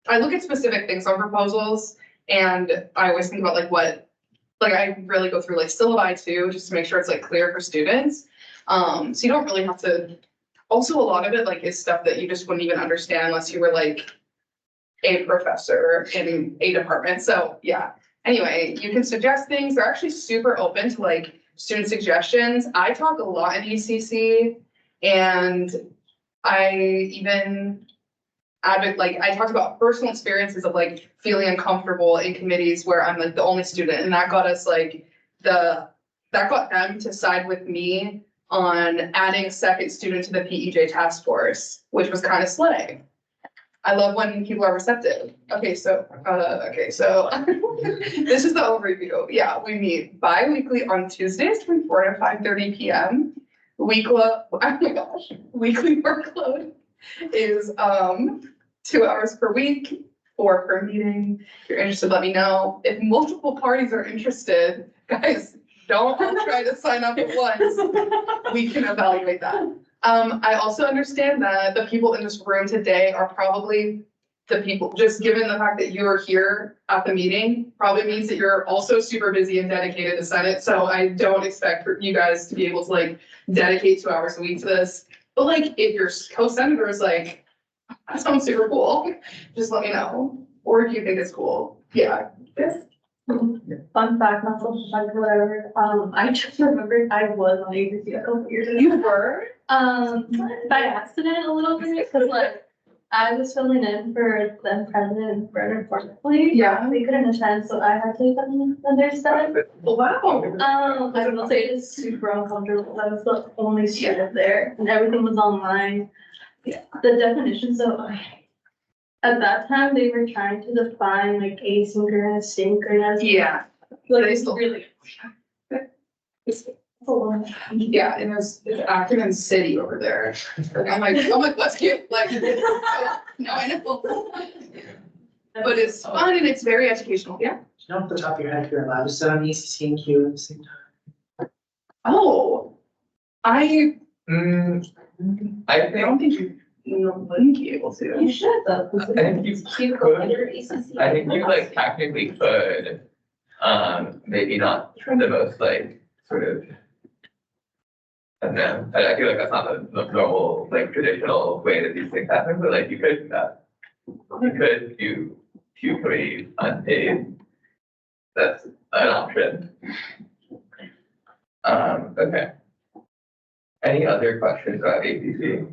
I look at specific things on proposals, and I always think about like what, like I really go through like syllabi too, just to make sure it's like clear for students. So you don't really have to, also a lot of it like is stuff that you just wouldn't even understand unless you were like a professor in a department. So yeah, anyway, you can suggest things. They're actually super open to like student suggestions. I talk a lot in ACC, and I even I talked about personal experiences of like feeling uncomfortable in committees where I'm like the only student, and that got us like that got them to side with me on adding a second student to the PEJ task force, which was kind of slay. I love when people are receptive. Okay, so this is the overview. Yeah, we meet bi-weekly on Tuesdays from 4 to 5:30 p.m. Weekly workload is 2 hours per week, 4 per meeting. If you're interested, let me know. If multiple parties are interested, guys, don't all try to sign up at once. We can evaluate that. I also understand that the people in this room today are probably the people, just given the fact that you are here at the meeting, probably means that you're also super busy and dedicated to Senate. So I don't expect for you guys to be able to like dedicate 2 hours a week to this. But like, if your co-senator is like, that sounds super cool, just let me know. Or if you think it's cool, yeah. Yes. Fun fact, not social fact, whatever. I just remembered I was on ACC a couple years ago. You were? By accident a little bit, because like I was filling in for the president Brenner Fortley. Yeah. They couldn't attend, so I had to come understand. Wow. I will say it's super uncomfortable. I was the only student there, and everything was online. Yeah. The definitions of at that time they were trying to define like asynchronous, synchronous. Yeah. Like They it's still- really. It's a long time. Yeah, and there's acronym city over there. I'm like, let's get like, no, I know. But it's fun and it's very educational, yeah. Do you know off the top of your head, if you're allowed to sit on ACC and Q at the same time? Oh, I I don't think, think you wouldn't be able to. You should though. I think you could, I think you like technically could, maybe not the most like sort of. I don't know, I feel like that's not the normal, like traditional way that these things happen, but like you could do that. You could do Q3 unpaid. That's an option. Okay. Any other questions about APC?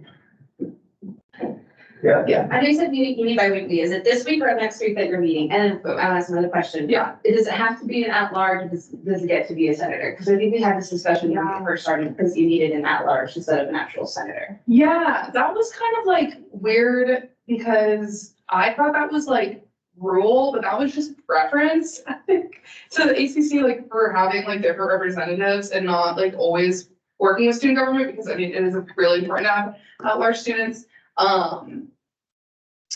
Yeah. I know you said you meet bi-weekly. Is it this week or next week that you're meeting? And I'll ask another question. Yeah. Does it have to be an at-large? Does it get to be a senator? Because I think we had this discussion when we first started, because you needed an at-large instead of an actual senator. Yeah, that was kind of like weird because I thought that was like rule, but that was just preference, I think. So the ACC, like, for having like different representatives and not like always working with student government, because I mean, it is really important to have at-large students.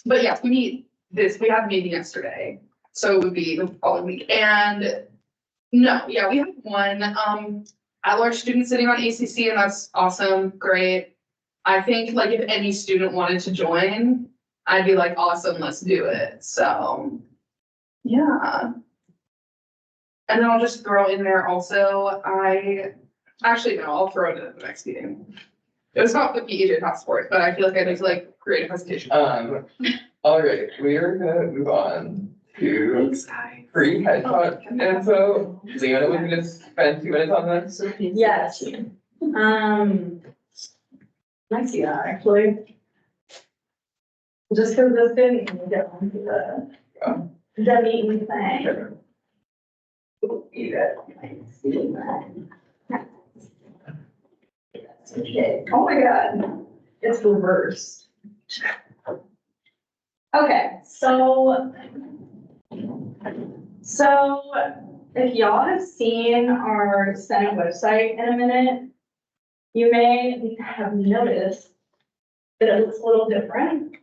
But yeah, we had a meeting yesterday, so it would be the following week. And no, yeah, we have one at-large student sitting on ACC, and that's awesome, great. I think like if any student wanted to join, I'd be like, awesome, let's do it. So yeah. And then I'll just throw in there also, I'll throw it in the next meeting. It was not the PEJ task force, but I feel like I need to like create a presentation. All right, we are gonna move on to free headshot info. Leona, we're gonna spend 2 minutes on this. Yes. I see that actually. Just because this didn't get onto the meeting thing. You guys see that. Okay, oh my god, it's reversed. Okay, so if y'all have seen our Senate website in a minute, you may have noticed that it looks a little different.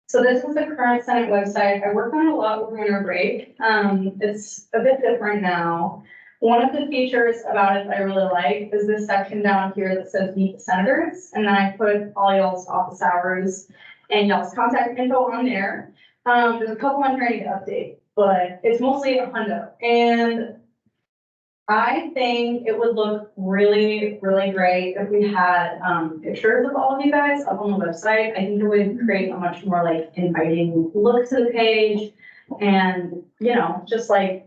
So this is the current Senate website. I worked on it a lot over winter break. It's a bit different now. One of the features about it that I really like is this section down here that says meet the senators. And then I put all y'all's office hours and y'all's contact info on there. There's a couple I'm trying to update, but it's mostly a hundo. And I think it would look really, really great if we had pictures of all of you guys up on the website. I think it would create a much more like inviting look to the page and, you know, just like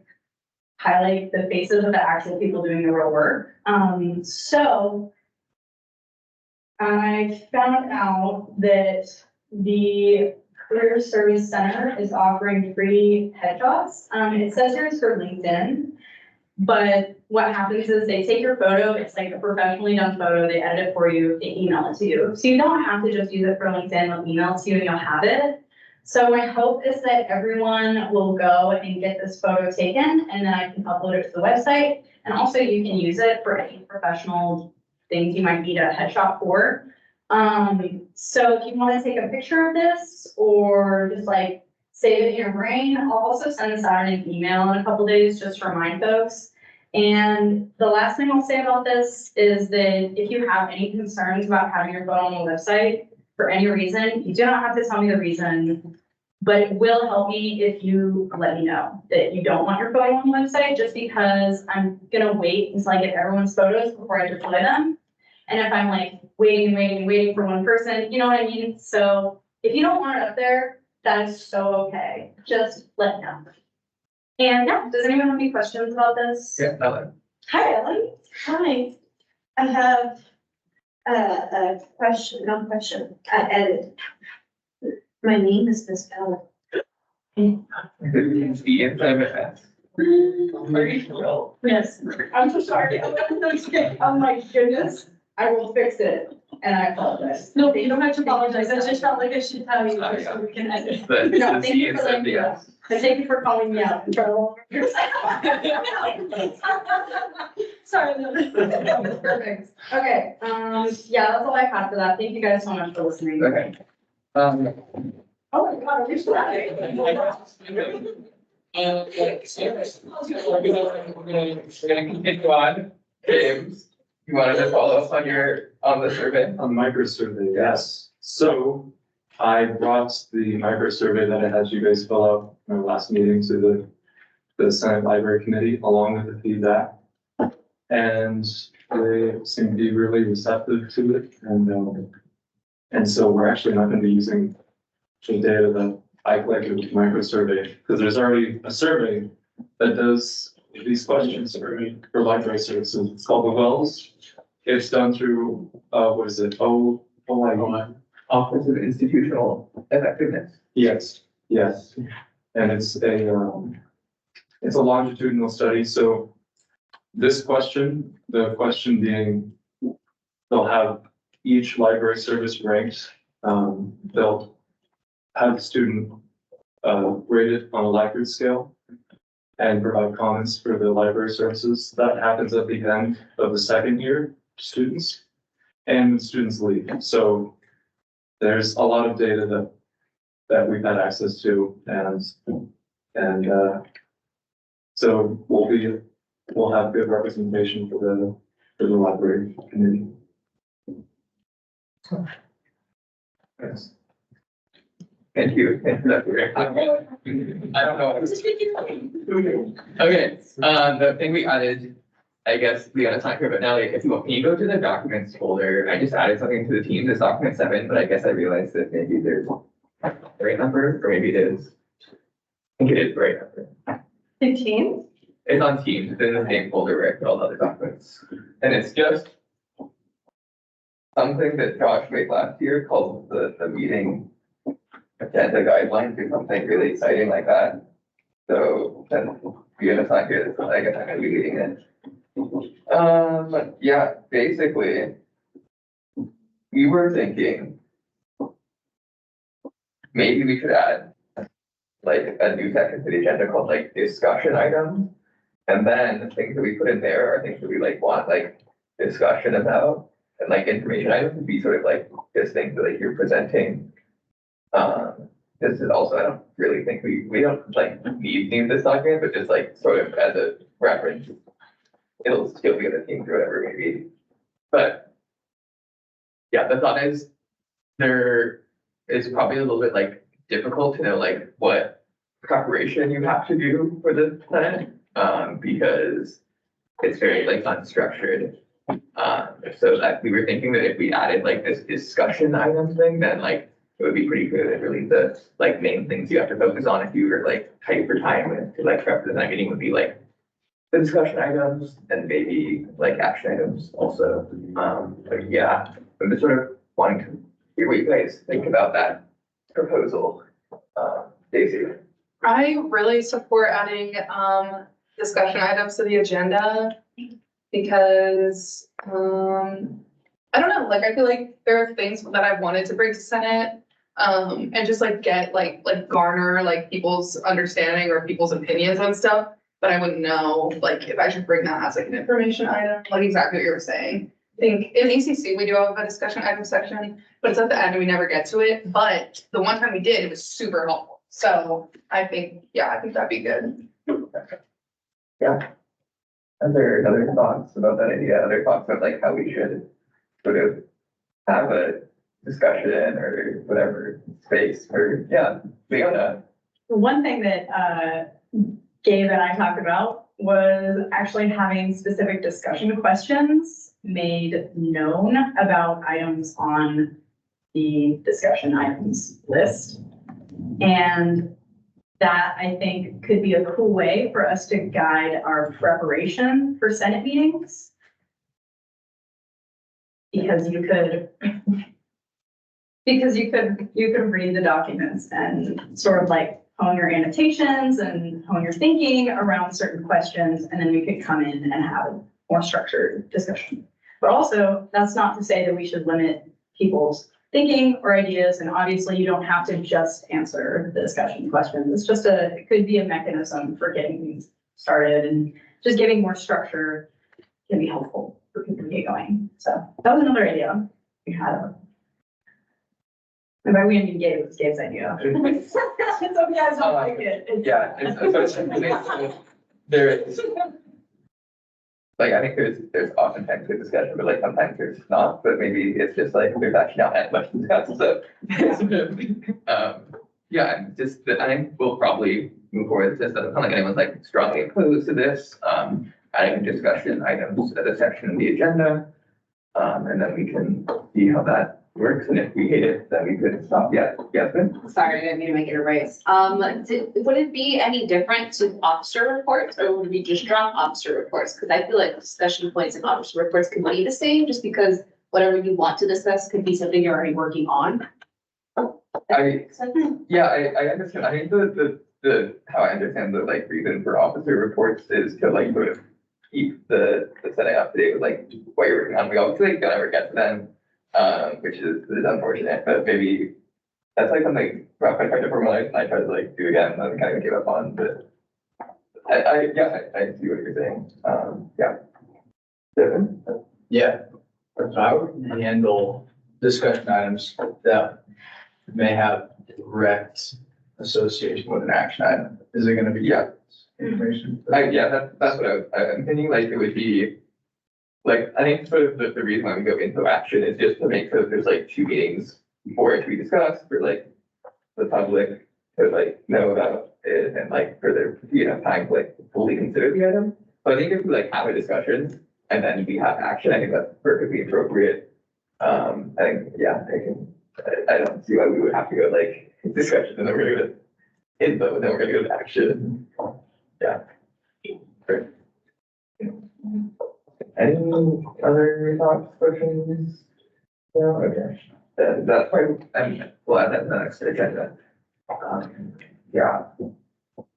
highlight the faces of the actual people doing the real work. So I found out that the Career Service Center is offering free headshots. It says here it's for LinkedIn. But what happens is they take your photo, it's like a professionally done photo, they edit it for you, they email it to you. So you don't have to just use it for LinkedIn, they'll email it to you and you'll have it. So my hope is that everyone will go and get this photo taken and then I can upload it to the website. And also you can use it for any professional things you might need a headshot for. So if you want to take a picture of this or just like save it in your brain, I'll also send this out in an email in a couple days just to remind folks. And the last thing I'll say about this is that if you have any concerns about having your photo on the website for any reason, you do not have to tell me the reason, but it will help me if you let me know that you don't want your photo on the website, just because I'm gonna wait until I get everyone's photos before I deploy them. And if I'm like waiting for one person, you know what I mean? So if you don't want it up there, that is so okay. Just let me know. And yeah, does anyone have any questions about this? Yeah, Ellen. Hi, Ellen. Hi, I have a question, no question, I added. My name is Miss Ellen. The inside of Are you sure? Yes, I'm so sorry. Oh my goodness, I will fix it, and I apologize. No, you don't have to apologize, I just felt like I should tell you, so we can edit. But No, it's thank the you for inside of letting the me know. S. And thank you for calling me out in trouble. Sorry. Perfect. Okay, yeah, that's all I have for that. Thank you guys so much for listening. Okay. Oh my God, are you sorry? We're gonna continue on. James, you wanted to follow up on the survey? On the micro survey, yes. So I brought the micro survey that I had you guys fill out in our last meeting to the Senate Library Committee along with the feedback. And they seem to be really receptive to it. And so we're actually not going to be using the data that I collected with the micro survey, because there's already a survey that does these questions for library services. It's called the Wells. It's done through, what is it? OIE. Office of Institutional Effectiveness. Yes, yes. And it's a longitudinal study. So this question, the question being, they'll have each library service ranked. They'll have the student rated on a Likert scale and provide comments for the library services. That happens at the end of the second year students, and the students leave. So there's a lot of data that we've had access to, and so we'll have good representation for the library community. Yes. Thank you. I don't know. Okay, the thing we added, I guess we gotta talk here, but now, like, if you want, can you go to the documents folder? I just added something to the team, this document 7, but I guess I realized that maybe there's the right number, or maybe it is. I think it is the right number. 15? It's on Teams, it's in the same folder where I put all the other documents. And it's just something that Josh made last year called the meeting agenda guidelines, or something really exciting like that. So then it's not here, so I guess I'm gonna be leading it. Yeah, basically, we were thinking maybe we could add like a new section to the agenda called like discussion items. And then things that we put in there are things that we like want like discussion about, and like information items would be sort of like just things that like you're presenting this is also, I don't really think we don't like need this document, but just like sort of as a reference. It'll still be in the teams or whatever it may be. But yeah, the thought is there is probably a little bit like difficult to know like what preparation you have to do for the plan, because it's very like unstructured. So that we were thinking that if we added like this discussion item thing, then like it would be pretty good and really the like main things you have to focus on if you were like tight for time and to like prep for the meeting would be like the discussion items and maybe like action items also. But yeah, I'm just sort of wanting to hear what you guys think about that proposal. Daisy. I really support adding, discussion items to the agenda because, I don't know, like, I feel like there are things that I've wanted to bring to Senate, and just like get, like garner, like people's understanding or people's opinions on stuff, but I wouldn't know, like, if I should bring that as like an information item, like exactly what you were saying. I think in ACC, we do have a discussion item section, but it's at the end and we never get to it, but the one time we did, it was super helpful. So I think, yeah, I think that'd be good. Other thoughts about that idea, other thoughts about like how we should sort of have a discussion or whatever space for, yeah, Leona. One thing that Gabe and I talked about was actually having specific discussion questions made known about items on the discussion items list. And that I think could be a cool way for us to guide our preparation for Senate meetings. Because you could read the documents and sort of like hone your annotations and hone your thinking around certain questions, and then we could come in and have a more structured discussion. But also, that's not to say that we should limit people's thinking or ideas, and obviously you don't have to just answer the discussion questions. It's just it could be a mechanism for getting things started, and just giving more structure can be helpful for people to get going. So that was another idea we had. And by we, I mean Gabe, it was Gabe's idea. Some guys don't like it. Yeah, there is. Like, I think there's oftentimes good discussion, but like sometimes there's not, but maybe it's just like, there's actually not that much to discuss, so. Yeah, and just, I think we'll probably move forward with this, doesn't sound like anyone's like strongly opposed to this, adding discussion items as a section of the agenda. And then we can see how that works, and if we hate it, then we could stop. Yeah, Ben? Sorry, I didn't mean to make it a race. Would it be any different to officer reports, or would we just drop officer reports? Because I feel like discussion points and officer reports could be the same, just because whatever you want to discuss could be something you're already working on. I understand. I think the how I understand the like reason for officer reports is to like sort of keep the Senate up to date with like what you're working on. We obviously don't ever get to them, which is unfortunate, but maybe that's like something rough I tried to formalize and I tried to like do again and then kind of give up on, but I see what you're saying. Yeah. Devin? Yeah, so I would handle discussion items that may have direct association with an action item. Is it gonna be? Yeah. Information? That's what I'm thinking, like, it would be, like, I think sort of the reason why we go into action is just to make sure that there's like 2 meetings before it to be discussed for like the public to like know about it and like for there to be enough time to like fully consider the item. So I think if we like have a discussion and then we have action, I think that's perfectly appropriate. I think, I don't see why we would have to go like discussion and then we're gonna go to info and then we're gonna go to action. Yeah. Great. Any other thoughts, questions? No, okay. Then that's why, we'll add that to the next agenda. Yeah.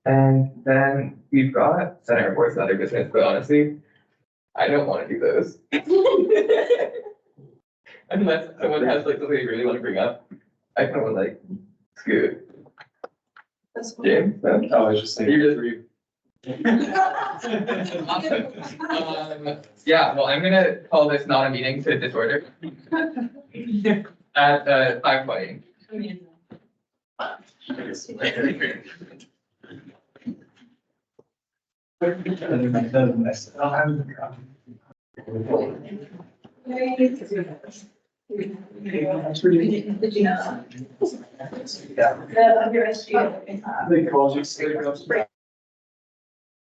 And then we've got Senate reports and other business, but honestly, I don't want to do those. Unless someone has like something they really want to bring up, I kind of like scoot. James? No? I was just thinking. You just yeah, well, I'm gonna call this not a meeting to disorder. At 5:20. Did you know? Yeah. The underestimated. They called you.